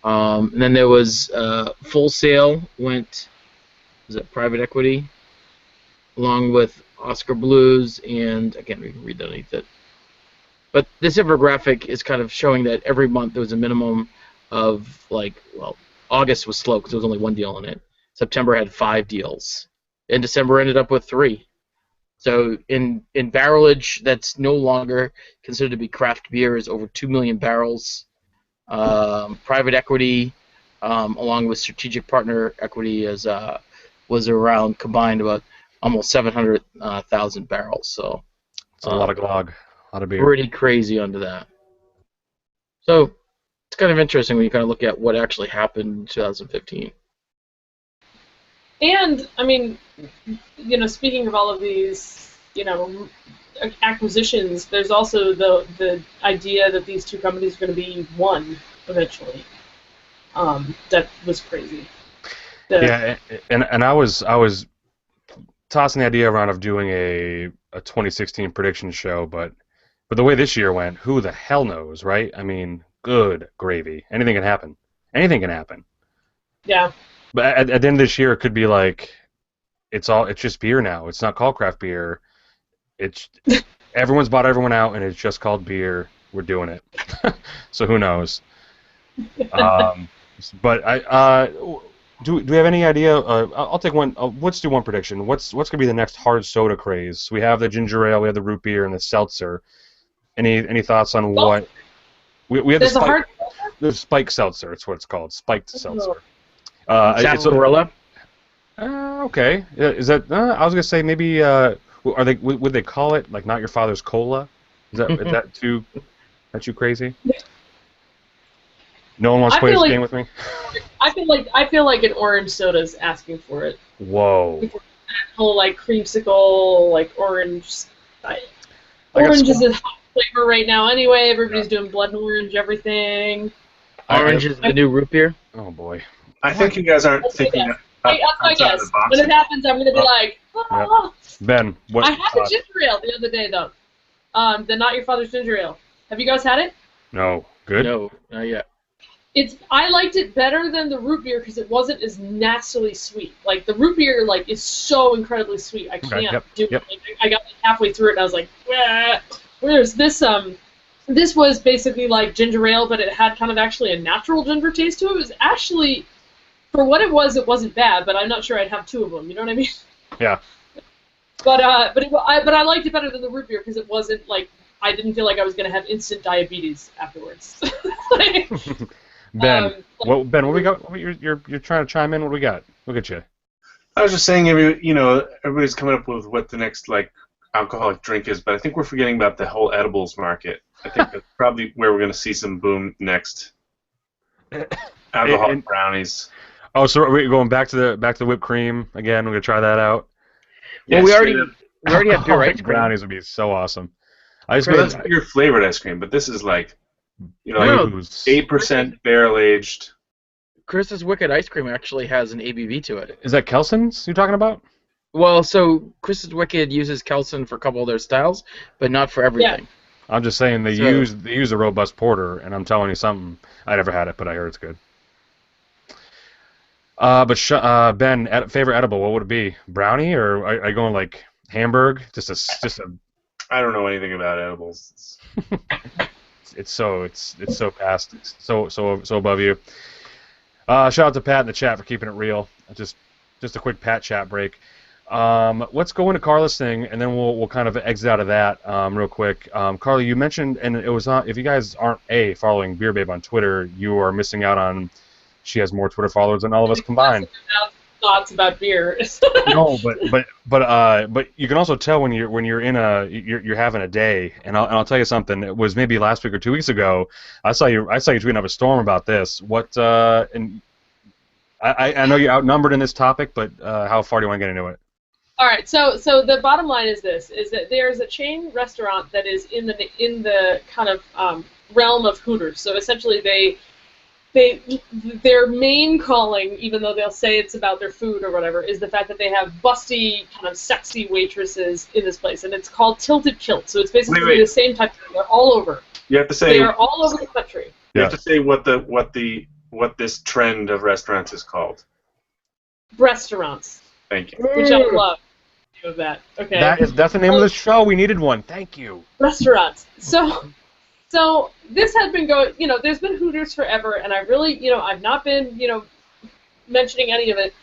And then there was Full Sail was that private equity, along with Oscar Blues, and again we can read underneath it. But this infographic is kind of showing that every month there was a minimum of, August was slow because there was only 1 deal in it. September had 5 deals. In December, ended up with 3. So in barrelage, that's no longer considered to be craft beer, is over 2 million barrels. Private equity, along with strategic partner equity, was around combined about almost 700,000 barrels. So It's a lot of glog, a lot of beer. pretty crazy under that. So it's kind of interesting when you kind of look at what actually happened in 2015. And I mean, speaking of all of these, acquisitions, there's also the idea that these two companies are going to be one eventually. That was crazy. Yeah, and I was tossing the idea around of doing a 2016 prediction show, but the way this year went, who the hell knows, right? I mean, good gravy. Anything can happen. Anything can happen. Yeah. But at the end of this year, it could be like it's just beer now. It's not called craft beer. It's everyone's bought everyone out, and it's just called beer. We're doing it. So who knows? But do we have any idea? I'll take one. Let's do one prediction. What's going to be the next hard soda craze? We have the ginger ale, we have the root beer, and the seltzer. Any thoughts on what? We have the spike seltzer. It's what it's called. Spiked seltzer. Sarsaparilla? Okay. Is that? I was gonna say maybe. Are they? Would they call it like not your father's cola? Is that too crazy? No one wants to play this game with me. I feel like an orange soda is asking for it. Whoa. Because that whole like creamsicle, like orange. Orange is a hot flavor right now. Anyway, everybody's doing blood orange everything. Orange is the new root beer. Oh boy. I think you guys aren't thinking outside of the box. When it happens, I'm going to be like, oh. Yep. Ben, what? I had a ginger ale the other day, though. The Not Your Father's Ginger Ale. Have you guys had it? No. Good? No, not yet. I liked it better than the root beer because it wasn't as nastily sweet. Like, the root beer, like, is so incredibly sweet. I can't do it. Like, I got like, halfway through it, and I was like, wah. Whereas this was basically like ginger ale, but it had kind of actually a natural ginger taste to it. It was actually... For what it wasn't bad, but I'm not sure I'd have 2 of them. You know what I mean? Yeah. But I liked it better than the root beer because it wasn't like I didn't feel like I was gonna have instant diabetes afterwards. Ben, Ben, what we got? You're trying to chime in. What do we got? Look at you. I was just saying, everybody's coming up with what the next like alcoholic drink is, but I think we're forgetting about the whole edibles market. I think that's probably where we're gonna see some boom next. Alcoholic brownies. Oh, so we're going back to the whipped cream again. We're gonna try that out. Well, we already have beer ice cream. Brownies would be so awesome. That's beer flavored ice cream, but this is like, 8% barrel aged. Chris's Wicked ice cream actually has an ABV to it. Is that Kelson's you're talking about? Well, so Chris's Wicked uses Kelson for a couple of their styles, but not for everything. Yeah. I'm just saying they use a robust porter, and I'm telling you something. I never had it, but I heard it's good. Ben, favorite edible, what would it be? Brownie, or are you going like Hamburg? Just a. I don't know anything about edibles. It's so past, so above you. Shout out to Pat in the chat for keeping it real. Just a quick Pat chat break. Let's go into Carla's thing, and then we'll kind of exit out of that real quick. Carla, you mentioned, and it was if you guys aren't following Beer Babe on Twitter, you are missing out on. She has more Twitter followers than all of us combined. Thoughts about beer. No, but you can also tell when you're having a day, and I'll tell you something. It was maybe last week or 2 weeks ago. I saw you tweeting up a storm about this. And I know you're outnumbered in this topic, but how far do you want to get into it? All right, so the bottom line is this: is that there's a chain restaurant that is in the kind of realm of Hooters. So essentially, their main calling, even though they'll say it's about their food or whatever, is the fact that they have busty, kind of sexy waitresses in this place, and it's called Tilted Kilt. So it's basically the same type of thing. They're all over. You have to say they are all over the country. You have to say what this trend of restaurants is called. Breastaurants. Thank you. Which I love. Of that. Okay. That's the name of the show. We needed one. Thank you. Restaurants. So this has been going, there's been Hooters forever, and I really, I've not been, mentioning any of it.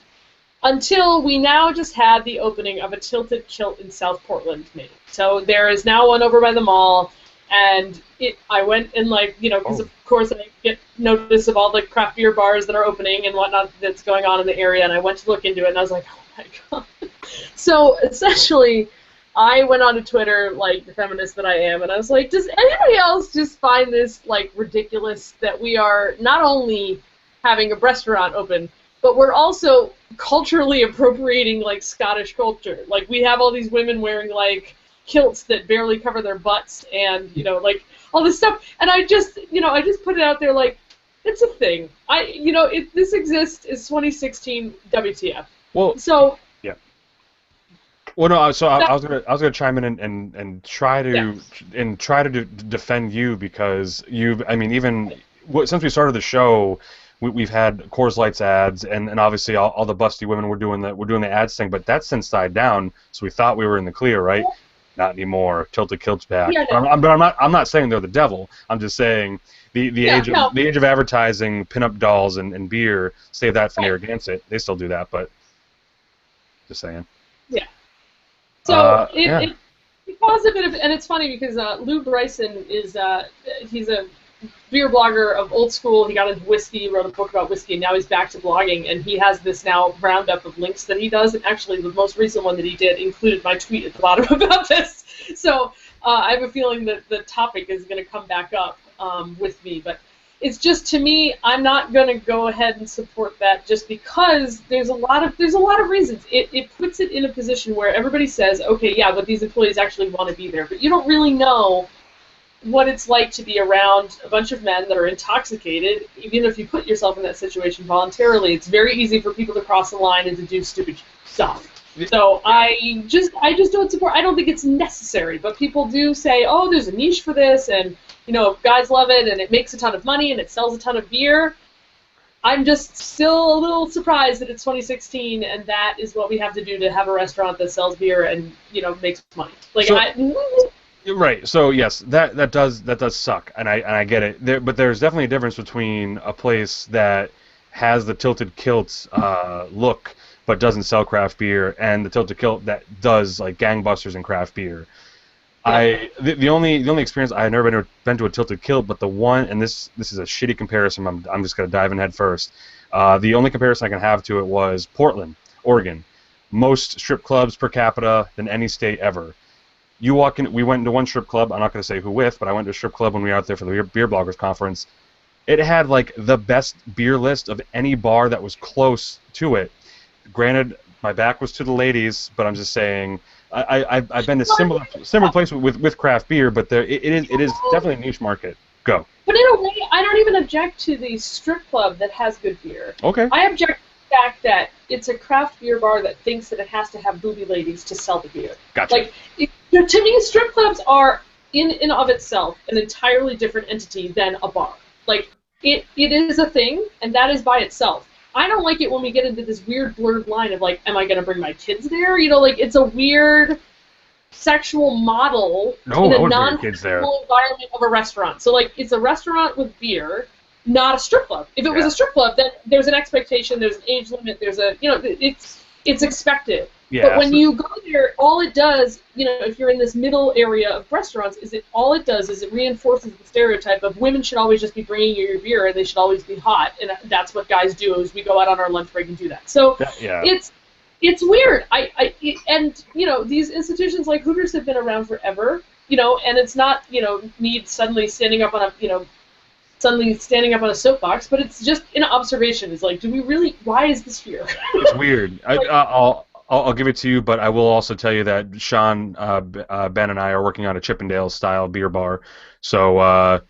until we now just had the opening of a Tilted Kilt in South Portland, Maine. So there is now one over by the mall, and I went and because of course I get notice of all the craft beer bars that are opening and whatnot that's going on in the area, and I went to look into it, and I was like, oh my god. So essentially, I went onto Twitter, like the feminist that I am, and I was like, does anybody else just find this ridiculous that we are not only having a restaurant open, but we're also culturally appropriating Scottish culture? Like, we have all these women wearing kilts that barely cover their butts, and all this stuff. And I just put it out there, it's a thing. This exists. It's 2016 WTF. Well, so yeah. Well, no. So I was gonna chime in and try to defend you, because even since we started the show, we've had Coors Light's ads, and obviously all the busty women were doing the ads thing, but that's since died down. So we thought we were in the clear, right? Not anymore. Tilted Kilt's back. Yeah, no. I'm not saying they're the devil. I'm just saying the age of advertising, pinup dolls and beer. Save that for Narragansett. They still do that, but just saying. Yeah. So it caused a bit of, and it's funny because Lou Bryson is he's a beer blogger of old school. He got into whiskey, wrote a book about whiskey, and now he's back to blogging, and he has this now roundup of links that he does, and actually the most recent one that he did included my tweet at the bottom about this. So I have a feeling that the topic is going to come back up with me, but it's just, to me, I'm not going to go ahead and support that just because there's a lot of reasons. It puts it in a position where everybody says, okay, yeah, but these employees actually want to be there, but you don't really know what it's like to be around a bunch of men that are intoxicated. Even if you put yourself in that situation voluntarily, it's very easy for people to cross the line and to do stupid stuff. So I just don't support. I don't think it's necessary, but people do say, oh, there's a niche for this, and guys love it, and it makes a ton of money, and it sells a ton of beer. I'm just still a little surprised that it's 2016, and that is what we have to do to have a restaurant that sells beer and makes money. Right. So yes, that does suck, and I get it. But there's definitely a difference between a place that has the Tilted Kilt look but doesn't sell craft beer, and the Tilted Kilt that does gangbusters in craft beer. Yeah. The only experience, I had never been to a Tilted Kilt, but the one, and this is a shitty comparison. I'm just gonna dive in head first. The only comparison I can have to it was Portland, Oregon. Most strip clubs per capita than any state ever. You walk in. We went into one strip club. I'm not going to say who with, but I went to a strip club when we were out there for the beer bloggers conference. It had the best beer list of any bar that was close to it. Granted, my back was to the ladies, but I'm just saying I've been to similar place with craft beer, but it is definitely a niche market. Go. But in a way, I don't even object to the strip club that has good beer. Okay. I object to the fact that it's a craft beer bar that thinks that it has to have booby ladies to sell the beer. Gotcha. To me, strip clubs are, in and of itself, an entirely different entity than a bar. It is a thing, and that is by itself. I don't like it when we get into this weird blurred line of, am I going to bring my kids there? It's a weird sexual model in a non-sexual environment of a restaurant. So, it's a restaurant with beer, not a strip club. If it was a strip club, then there's an expectation, there's an age limit, there's it's expected. Yeah, but when you go there, all it does, if you're in this middle area of restaurants, is it reinforces the stereotype of women should always just be bringing you your beer and they should always be hot, and that's what guys do, is we go out on our lunch break and do that. So it's weird. These institutions like Hooters have been around forever, and it's not me suddenly standing up on a soapbox, but it's just an observation. It's do we really? Why is this here? It's weird. I'll give it to you, but I will also tell you that Sean, Ben, and I are working on a Chippendale style beer bar, so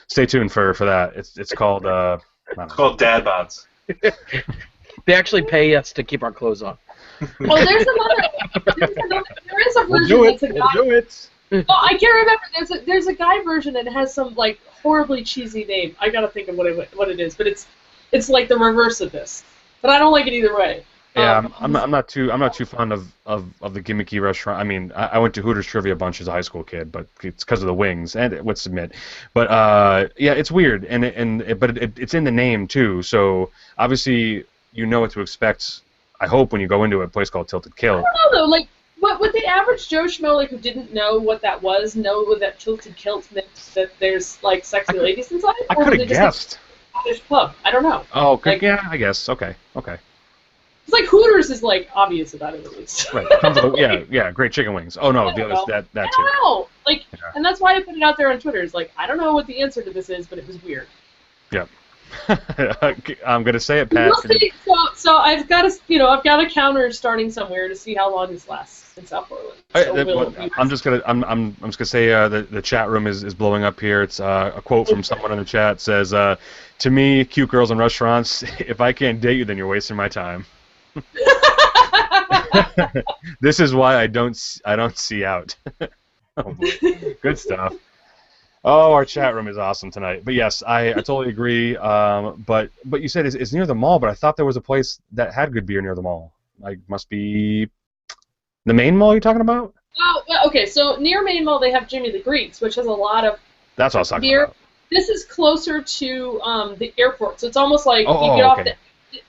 stay tuned for that. It's called Dad Bods. They actually pay us to keep our clothes on. Oh, there is a version that's a guy. We'll do it. Well, I can't remember. There's a guy version and it has some horribly cheesy name. I gotta think of what it is, but it's like the reverse of this. But I don't like it either way. Yeah, I'm not too fond of the gimmicky restaurant. I mean, I went to Hooters Trivia a bunch as a high school kid, but it's because of the wings, and it would submit. But yeah, it's weird, but it's in the name too. So obviously you know what to expect I hope when you go into a place called Tilted Kilt. I don't know though, like what would the average Joe Schmo like who didn't know what that was know that Tilted Kilt meant that there's like sexy ladies inside? I could have guessed. Scottish pub. I don't know. Oh, like, yeah, I guess. Okay. It's like Hooters is like obvious about it at least. Right. Yeah, great chicken wings. Oh no, the other that I too. don't know. Like, and that's why I put it out there on Twitter. It's like I don't know what the answer to this is, but it was weird. Yep. I'm gonna say it, Pat. We'll see. So I've got a counter starting somewhere to see how long this lasts in South Portland. So I'm just gonna say the chat room is blowing up here. It's a quote from someone in the chat says, "To me, cute girls in restaurants. If I can't date you, then you're wasting my time." This is why I don't see out. Oh boy. Good stuff. Oh, our chat room is awesome tonight. But yes, I totally agree. But you said it's near the mall, but I thought there was a place that had good beer near the mall. Like, must be the main mall you're talking about? Oh, okay. So near Main Mall, they have Jimmy the Greeks, which has a lot of That's what I was talking beer. about. This is closer to the airport, so it's almost like you get off okay.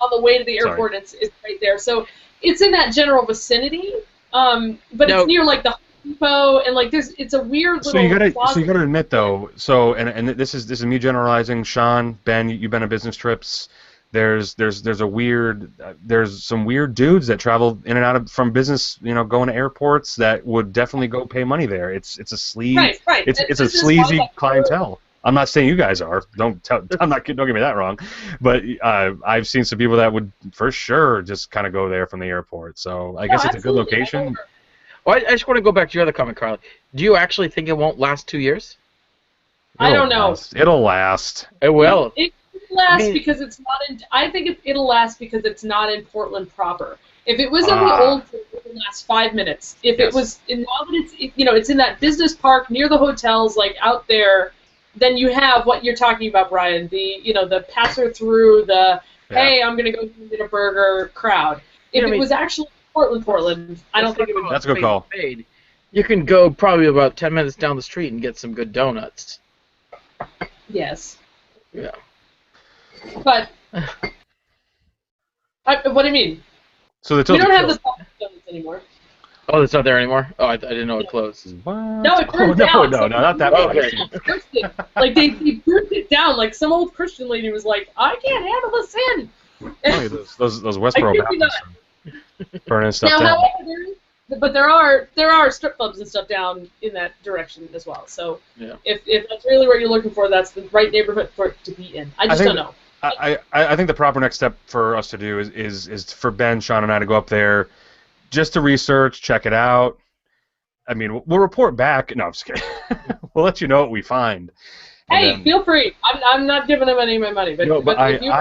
on the way to the airport. It's right there. So it's in that general vicinity. But it's near like the Home Depot, and like it's a weird little. So you gotta admit though. So and this is me generalizing. Sean, Ben, you've been on business trips. There's some weird dudes that travel in and out from business, going to airports that would definitely go pay money there. It's a sleaze. Right. It's a sleazy clientele. I'm not saying you guys are. Don't get me that wrong, but I've seen some people that would for sure just kind of go there from the airport. So I guess it's a good location. Well, I just want to go back to your other comment, Carly. Do you actually think it won't last 2 years? I don't know. It'll last. It will. It last because it's not in. I think it'll last because it's not in Portland proper. If it was in the old, it would last 5 minutes. If it was, now that it's in that business park near the hotels, like out there, then you have what you're talking about, Brian. The passer through hey, I'm gonna go get a burger crowd. If it was actually Portland, I don't think it would. That's a good call. You can go probably about 10 minutes down the street and get some good donuts. Yes. Yeah. But what do you mean? So we don't have the donuts anymore. Oh, it's not there anymore? Oh, I didn't know it closed. What? No, it burned down. No, not that much. Like they burned it down. Like some old Christian lady was like, "I can't handle the sin." Those Westboro Baptists burning stuff down. However, there are strip clubs and stuff down in that direction as well. So if that's really what you're looking for, that's the right neighborhood for it to be in. I just don't know. I think the proper next step for us to do is for Ben, Sean, and I to go up there just to research, check it out. I mean, we'll report back. No, I'm just kidding. We'll let you know what we find. Hey, feel free. I'm not giving them any of my money, but if you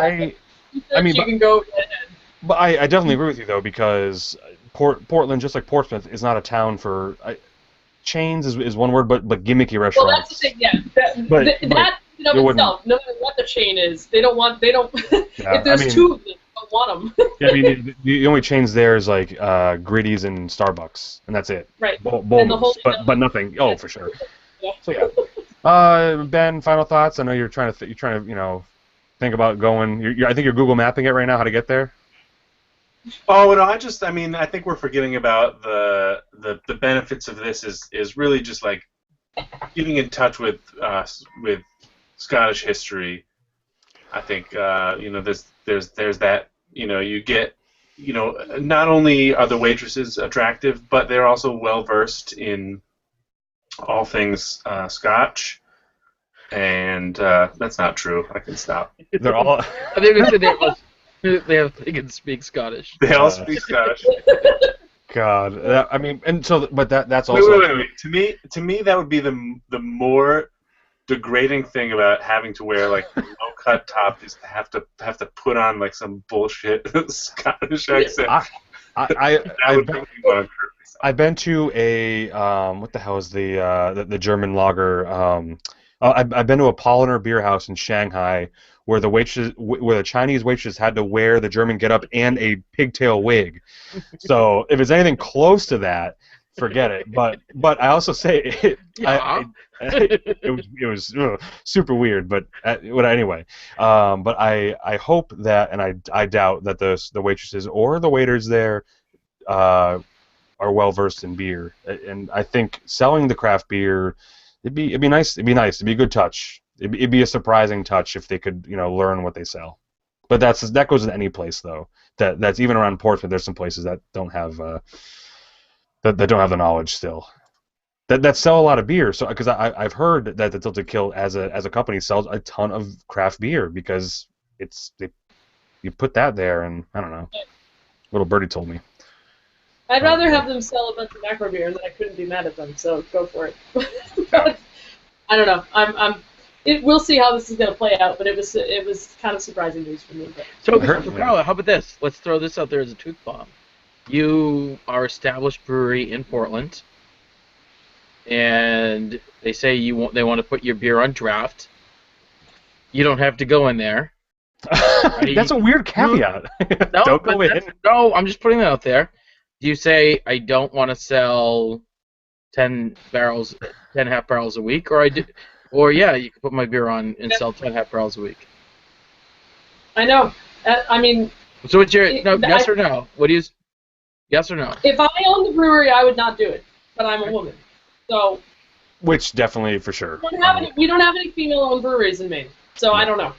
can go ahead. But I definitely agree with you, though, because Portland, just like Portsmouth, is not a town for chains is one word, but gimmicky restaurants. Well, that's the thing, yeah. That itself, no matter what the chain is, they don't. If there's two of them, they don't want them. Yeah, I mean, the only chains there is like Gritty's and Starbucks, and that's it. Right. But nothing. Oh, for sure. Yeah. So yeah. Ben, final thoughts. I know you're trying to think about going. I think you're Google mapping it right now. How to get there. Oh no! I think we're forgetting about the benefits of this is really just like getting in touch with Scottish history. I think there's that you get not only are the waitresses attractive, but they're also well versed in all things Scotch. And that's not true. I can stop. They're all. They can speak Scottish. They all speak Scottish. God, that's also. Wait. To me, that would be the more degrading thing about having to wear like a low-cut top is to have to put on like some bullshit Scottish accent. I've been to a what the hell is the German lager? I've been to a Polliner beer house in Shanghai where the Chinese waitress had to wear the German getup and a pigtail wig. So if it's anything close to that, forget it. But I also say it, Yeah. it was super weird. But anyway, but I hope that, and I doubt that the waitresses or the waiters there are well versed in beer. And I think selling the craft beer, it'd be nice. It'd be nice. It'd be a good touch. It'd be a surprising touch if they could learn what they sell. But that goes in any place though. That's even around Portsmouth. There's some places that don't have that don't have the knowledge still. That sell a lot of beer. So because I've heard that the Tilted Kill as a company sells a ton of craft beer because you put that there, and I don't know. Little birdie told me. I'd rather have them sell a bunch of macro beer, and then I couldn't be mad at them. So go for it. But, I don't know. We'll see how this is going to play out, but it was kind of surprising news for me. But. So, Carla, how about this? Let's throw this out there as a truth bomb. You are established brewery in Portland, and they say they want to put your beer on draft. You don't have to go in there. That's a weird caveat. No, don't go in. No, I'm just putting that out there. Do you say I don't want to sell 10 half barrels a week, or yeah, you can put my beer on and sell 10 half barrels a week? I know. I mean. So what's your yes or no? What do you? Yes or no? If I owned the brewery, I would not do it, but I'm a woman, so. Which definitely for sure. We don't have any female-owned breweries in Maine, so I don't know.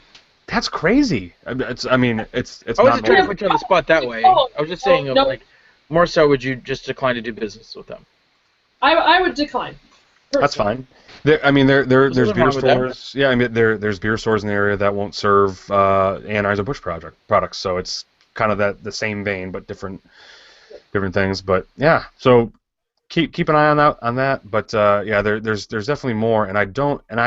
That's crazy. It's I wasn't trying to put you on the spot that way. I was just saying, more so, would you just decline to do business with them? I would decline. Personally. That's fine. There's beer stores. Yeah, I mean there's beer stores in the area that won't serve Anheuser-Busch products, so it's kind of the same vein but different things. But yeah, so keep an eye on that. But yeah, there's definitely more, and I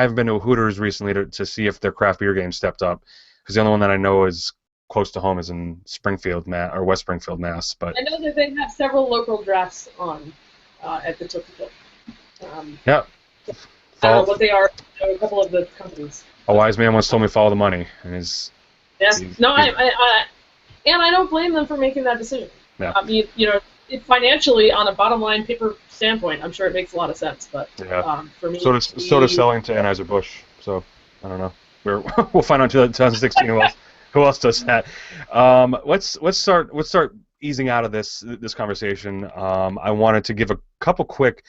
haven't been to Hooters recently to see if their craft beer game stepped up, because the only one that I know is close to home is in Springfield, West Springfield, Mass. But I know that they have several local drafts on at the Tilted Kill. Yeah. I don't know what they are. I know a couple of the companies. A wise man once told me follow the money, and I don't blame them for making that decision. Yeah. I mean, financially, on a bottom line paper standpoint, I'm sure it makes a lot of sense. But for me, so does selling to Anheuser-Busch. So I don't know. We'll find out in 2016 who else does that. Let's start easing out of this conversation. I wanted to give a couple quick.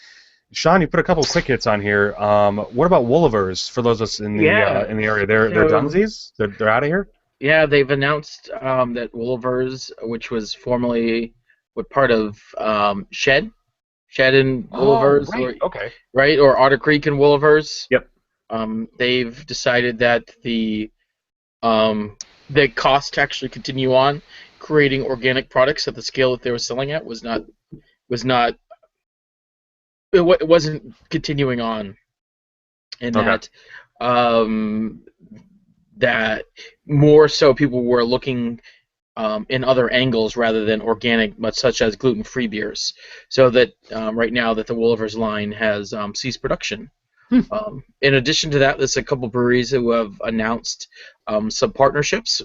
Sean, you put a couple of quick hits on here. What about Woolivers? For those of us in the area, they're dunsies. They're out of here. Yeah, they've announced that Woolivers, which was formerly part of Shed and Woolivers, right, or Otter Creek and Woolivers. Yep. They've decided that the cost to actually continue on creating organic products at the scale that they were selling at it wasn't continuing on, and that more so people were looking in other angles rather than organic, but such as gluten-free beers. So that right now that the Woolivers line has ceased production. In addition to that, there's a couple breweries who have announced some partnerships.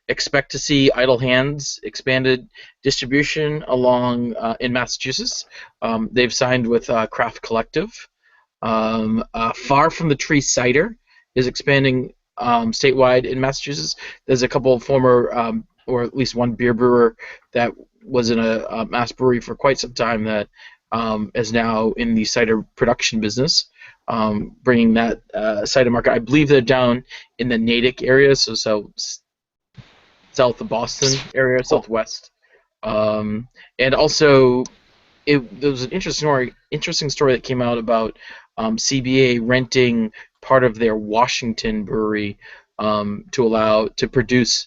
Expect to see Idle Hands expanded distribution along in Massachusetts. They've signed with Craft Collective. Far from the Tree Cider is expanding statewide in Massachusetts. There's a couple of former, or at least one beer brewer that was in a mass brewery for quite some time that is now in the cider production business. Bringing that cider market. I believe they're down in the Natick area, so south of Boston area, southwest. And also, there was an interesting story that came out about CBA renting part of their Washington brewery to produce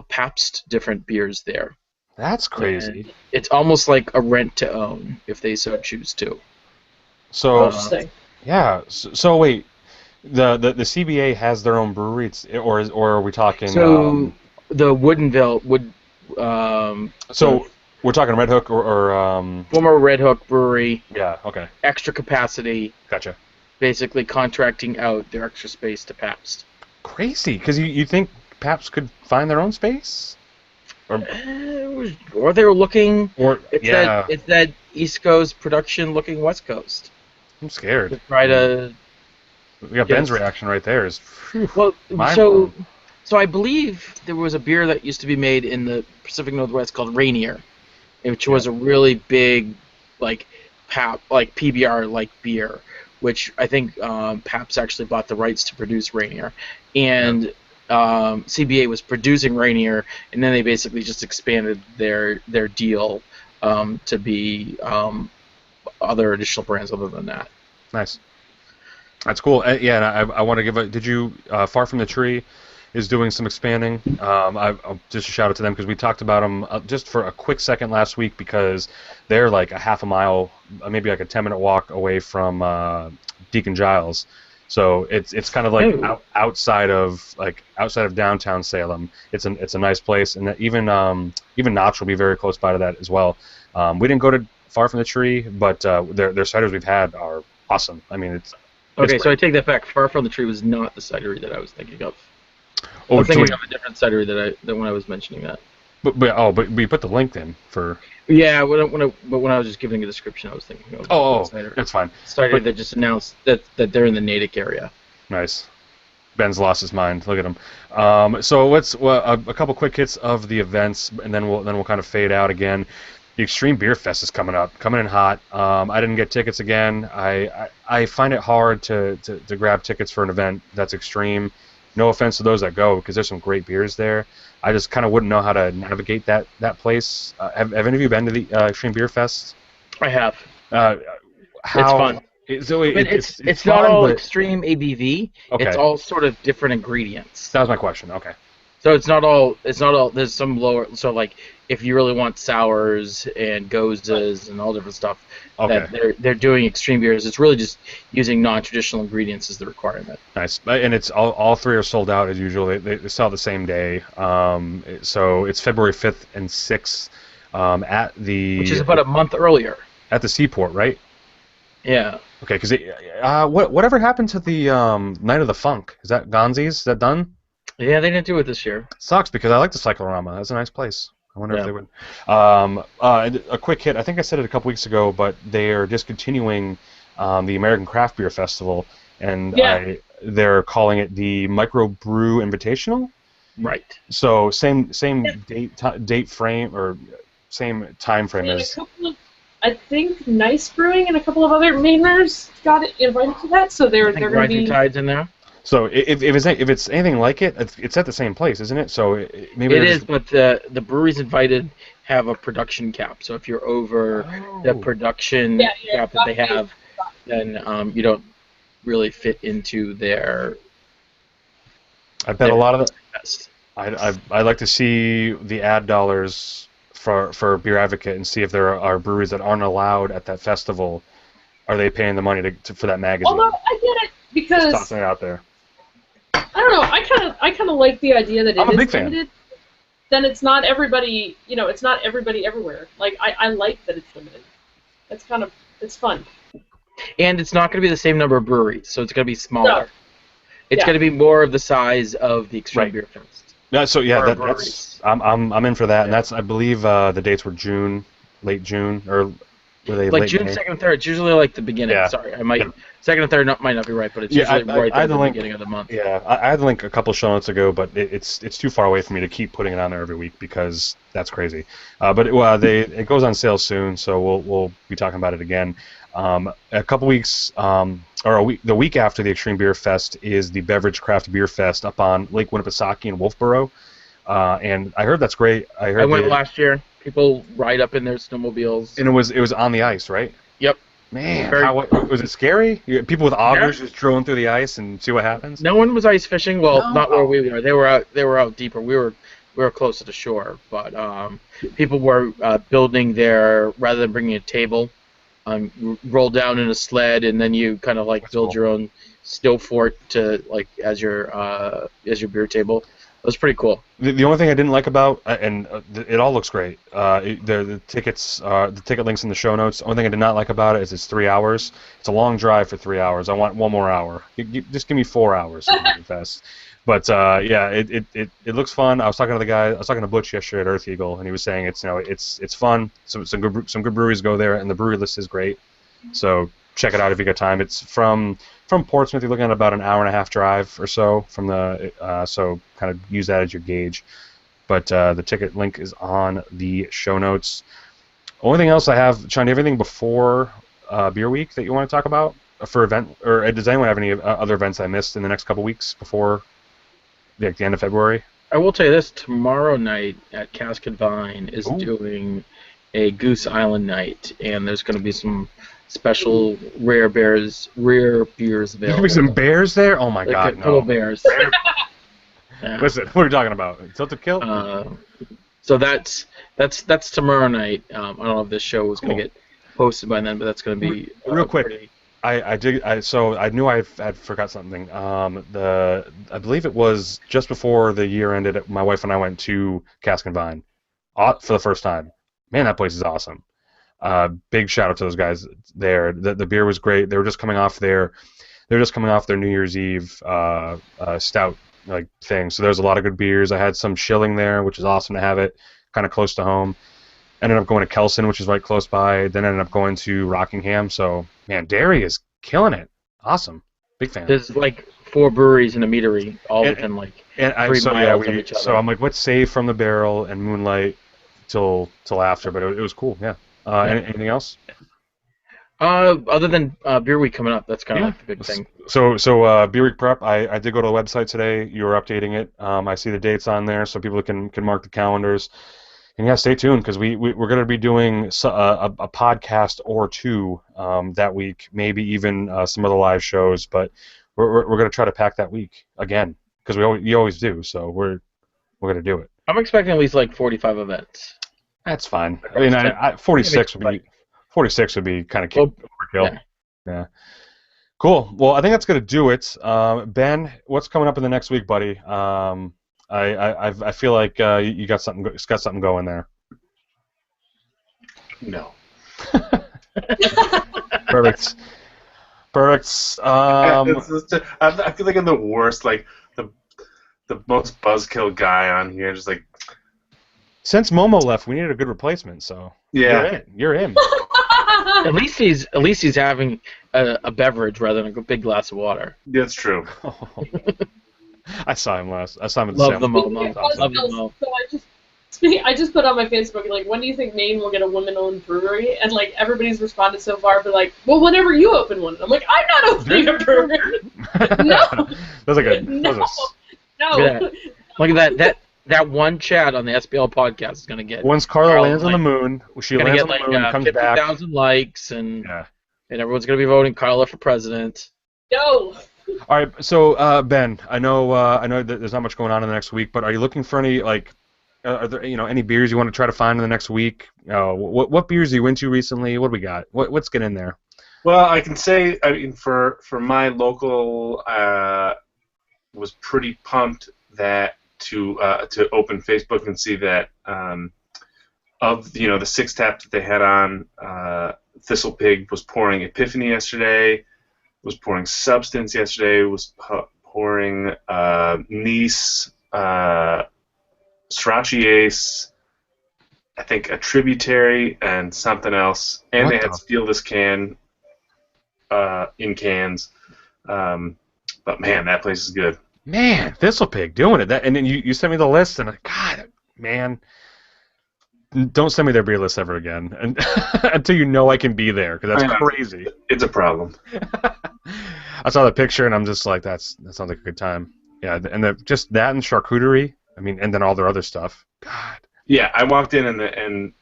Pabst different beers there. That's crazy. And it's almost like a rent to own if they so choose to. So. Yeah. So wait, the CBA has their own brewery, or are we talking? So the Woodinville would. So we're talking Red Hook or former Red Hook brewery. Yeah. Okay. Extra capacity. Gotcha. Basically contracting out their extra space to Pabst. Crazy, because you think Pabst could find their own space? Or they were looking. Or It's that East Coast production looking West Coast I'm scared. to try to. We got Ben's reaction right there. Is Well, mind-blowing. so I believe there was a beer that used to be made in the Pacific Northwest called Rainier, which was a really big, like PBR like beer, which I think Pabst actually bought the rights to produce Rainier, and CBA was producing Rainier, and then they basically just expanded their deal to be other additional brands other than that. Nice. That's cool. Yeah, and I want to give a. Did you Far From the Tree is doing some expanding. I'll just a shout out to them because we talked about them just for a quick second last week because they're like a half a mile, maybe like a 10-minute walk away from Deacon Giles. So it's kind of like outside of downtown Salem. It's a nice place, and even Notch will be very close by to that as well. We didn't go to Far From the Tree, but their ciders we've had are awesome. I mean, it's okay. So I take that back. Far From the Tree was not the cidery that I was thinking of. Oh, I was thinking of a different cidery than when I was mentioning that. But we put the link in for. Yeah, when I was just giving a description, I was thinking of. That's fine. Cidery that just announced that they're in the Natick area. Nice. Ben's lost his mind. Look at him. So let's a couple quick hits of the events, and then we'll kind of fade out again. The Extreme Beer Fest is coming in hot. I didn't get tickets again. I find it hard to grab tickets for an event that's extreme. No offense to those that go, because there's some great beers there. I just kind of wouldn't know how to navigate that place. Have any of you been to the Extreme Beer Fest? I have. It's fun. It's not fun, all but extreme ABV. Okay. It's all sort of different ingredients. That was my question. Okay. So it's not all. There's some lower. So like, if you really want sours and gozas and all different stuff, Okay. that they're doing extreme beers. It's really just using non-traditional ingredients as the requirement. Nice. And it's all three are sold out as usual. They sell the same day. So it's February 5th and 6th at the. Which is about a month earlier. At the Seaport, right? Yeah. Okay. Because whatever happened to the Night of the Funk? Is that Gonzi's? Is that done? Yeah, they didn't do it this year. Sucks because I like the Cyclorama. That's a nice place. I wonder if they would. A quick hit. I think I said it a couple weeks ago, but they are discontinuing the American Craft Beer Festival, and they're calling it the Microbrew Invitational. Right. So same date frame or same time frame as. I think Nice Brewing and a couple of other mainers got invited to that, so they're going to be. Tides in there. So if it's anything like it, it's at the same place, isn't it? So maybe it is, but the breweries invited have a production cap. So if you're over the production cap that they have, then you don't really fit into their. I bet a lot of the. I'd like to see the ad dollars for Beer Advocate and see if there are breweries that aren't allowed at that festival. Are they paying the money for that magazine? Although I get it because. Just tossing it out there. I don't know. I kind of like the idea that I'm a it big is fan. limited. Then it's not everybody. It's not everybody everywhere. Like I like that it's limited. It's fun. And it's not going to be the same number of breweries, so it's going to be smaller. No. It's going to be more of the size of the Extreme Beer Fest. No, so that's I'm in for that, and that's I believe the dates were late June, or were they like late June May? 2nd, 3rd? It's usually like the beginning. Yeah. Sorry, I might second and third might not be right, but it's usually right at the beginning of the month. Yeah, I had the link a couple of show notes ago, but it's too far away for me to keep putting it on there every week because that's crazy. But it goes on sale soon, so we'll be talking about it again. A couple weeks, the week after the Extreme Beer Fest is the Beverage Craft Beer Fest up on Lake Winnipesaukee in Wolfboro, and I heard that's great. I went last year. People ride up in their snowmobiles. And it was on the ice, right? Yep. Man, was it scary? People with augers just drilling through the ice and see what happens. No one was ice fishing. Well, not where we were. They were out deeper. We were close to the shore, but people were building rather than bringing a table. Roll down in a sled, and then you kind of build your own still fort to as your beer table. was pretty cool. The only thing I didn't like about, and it all looks great. The tickets, the ticket links in the show notes. The only thing I did not like about it is it's 3 hours. It's a long drive for 3 hours. I want one more hour. Just give me 4 hours. Fest. But yeah, it looks fun. I was talking to Butch yesterday at Earth Eagle, and he was saying it's fun. Some good breweries go there, and the brewery list is great. So check it out if you get time. It's from Portsmouth. You're looking at about an hour and a half drive or so from the so kind of use that as your gauge. But the ticket link is on the show notes. Only thing else I have, Sean, everything before Beer Week that you want to talk about for event, or does anyone have any other events I missed in the next couple weeks before the end of February? I will tell you this: tomorrow night at Cask and Vine is doing a Goose Island night, and there's going to be some special rare beers available. There's going to be some bears there? Oh my God, no. Bears. Yeah. Listen, what are we talking about? Tilted Kill? So that's tomorrow night. I don't know if this show is going to get posted by then, but that's going to be real quick. I knew I had forgot something. I believe it was just before the year ended. My wife and I went to Cask and Vine for the first time. Man, that place is awesome. Big shout out to those guys there. The beer was great. They were just coming off their New Year's Eve stout thing. So there's a lot of good beers. I had some Shilling there, which is awesome to have it kind of close to home. Ended up going to Kelson, which is right close by. Then ended up going to Rockingham. So man, Derry is killing it. Awesome. Big fan. There's 4 breweries and a meadery all within 3 miles of each other. So I'm like, let's save from the barrel and Moonlight till after, but it was cool. Yeah. Anything else? Other than Beer Week coming up, that's kind of the big thing. So Beer Week prep. I did go to the website today. You were updating it. I see the dates on there, so people can mark the calendars. And yeah, stay tuned because we're going to be doing a podcast or two that week, maybe even some other live shows. But we're going to try to pack that week again because you always do. So we're going to do it. I'm expecting at least 45 events. That's fine. I mean, 46 would be kind of overkill. Yeah. Cool. Well, I think that's going to do it. Ben, what's coming up in the next week, buddy? I feel like you got something going there. No. Perfect. I feel like I'm the worst, the most buzzkill guy on here. Just since Momo left, we needed a good replacement. So yeah, you're in. At least he's having a beverage rather than a big glass of water. That's true. I saw him last. I saw him at the Love the Mo. So I just put on my Facebook when do you think Maine will get a women-owned brewery? And everybody's responded so far, but well, whenever you open one. I'm like, I'm not opening a brewery. No. No. Look at that. That one chat on the SBL podcast is going to get... Once Carla lands on the moon, she lands on the moon, comes 50, back. 50,000 likes, and everyone's going to be voting Carla for president. No! All right, so Ben, I know that there's not much going on in the next week, but are you looking for any, are there any beers you want to try to find in the next week? What beers are you into recently? What do we got? What's getting in there? Well, I can say, for my local, was pretty pumped that to open Facebook and see that of the 6-tap that they had on, Thistle Pig was pouring Epiphany yesterday, was pouring Substance yesterday, was pouring Nice, Sriracha Ace, I think a Tributary, and something else, and they had Steal This Can in cans. But man, that place is good. Man, Thistle Pig doing it. And then you sent me the list, and God, man, don't send me their beer list ever again, and until you know I can be there, because that's crazy. It's a problem. I saw the picture, and I'm just like, that sounds like a good time. Yeah, and just that and charcuterie. I mean, and then all their other stuff. God. Yeah, I walked in, and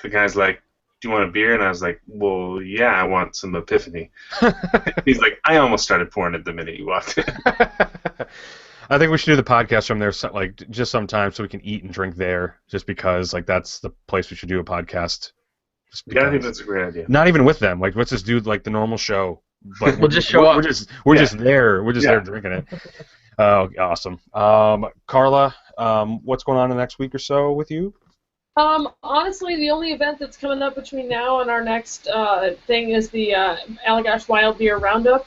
the guy's like, "Do you want a beer?" And I was like, "Well, yeah, I want some Epiphany." He's like, "I almost started pouring it the minute you walked in." I think we should do the podcast from there, just sometime, so we can eat and drink there. Just because, that's the place we should do a podcast. Yeah, I think that's a great idea. Not even with them. Let's just do the normal show. But we'll just show up. We're just there. We're just there drinking it. Oh, awesome. Carla, what's going on in the next week or so with you? Honestly, the only event that's coming up between now and our next thing is the Allagash Wild Beer Roundup.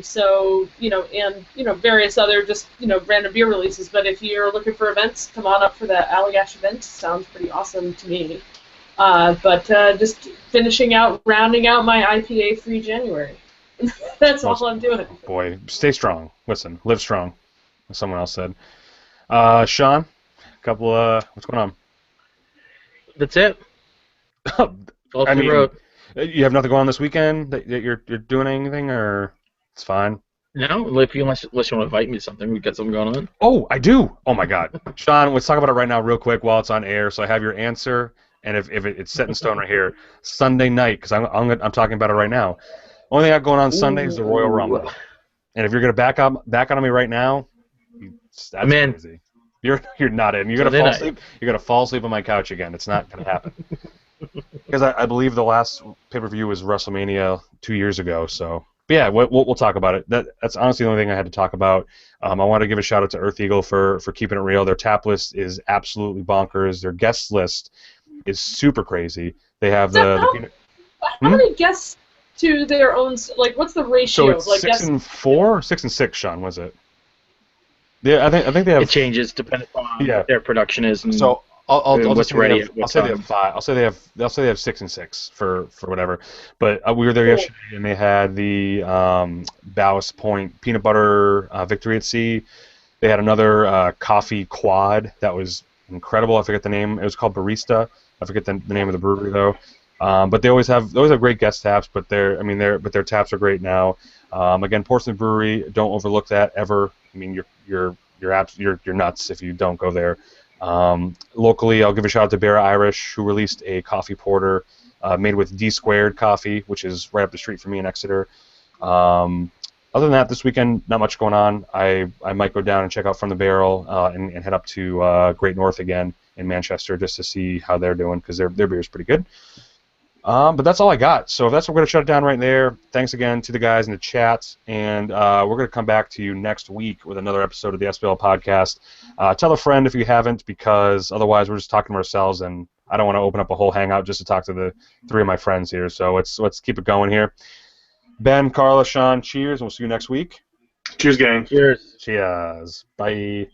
So, and, various other just, random beer releases. But if you're looking for events, come on up for the Allagash event. Sounds pretty awesome to me. But just rounding out my IPA-free January. That's all I'm doing. Boy, stay strong. Listen, live strong, as someone else said. Sean, what's going That's it. on? Off I the mean, road. you have nothing going on this weekend that you're doing anything, or it's fine? No, unless you want to invite me to something, we've got something going on. Oh, I do. Oh my God, Sean, let's talk about it right now, real quick, while it's on air, so I have your answer. And if it's set in stone right here, Sunday night, because I'm talking about it right now. Only thing I got going on Sunday is the Royal Rumble. And if you're gonna back out on me right now, that's crazy. You're not in. You're gonna fall asleep. You're gonna fall asleep on my couch again. It's not gonna happen. Because I believe the last pay-per-view was WrestleMania 2 years ago. So, but yeah, we'll talk about it. That's honestly the only thing I had to talk about. I want to give a shout out to Earth Eagle for keeping it real. Their tap list is absolutely bonkers. Their guest list is super crazy. They have How many guests to their own? Like, what's the ratio? So it's of, like, 6-4, 6-6. Sean, was it? Yeah, I think they have. It changes depending on what their production is. And so I'll what's ready. I'll say they have 5. I'll say they have 6-6 for whatever. But we were there yesterday, and they had the Ballast Point peanut butter Victory at Sea. They had another coffee quad that was incredible. I forget the name. It was called Barista. I forget the name of the brewery though. But they always have great guest taps. But their taps are great now. Again, Portsmouth Brewery. Don't overlook that ever. I mean, you're nuts if you don't go there. Locally, I'll give a shout out to Bear Irish, who released a coffee porter made with D Squared coffee, which is right up the street from me in Exeter. Other than that, this weekend, not much going on. I might go down and check out From the Barrel and head up to Great North again in Manchester just to see how they're doing, because their beer is pretty good. But that's all I got. So we're going to shut it down right there. Thanks again to the guys in the chat, and we're going to come back to you next week with another episode of the SBL Podcast. Tell a friend if you haven't, because otherwise we're just talking to ourselves, and I don't want to open up a whole hangout just to talk to the 3 of my friends here. So let's keep it going here. Ben, Carla, Sean, cheers, and we'll see you next week. Cheers, gang. Cheers. Cheers. Bye.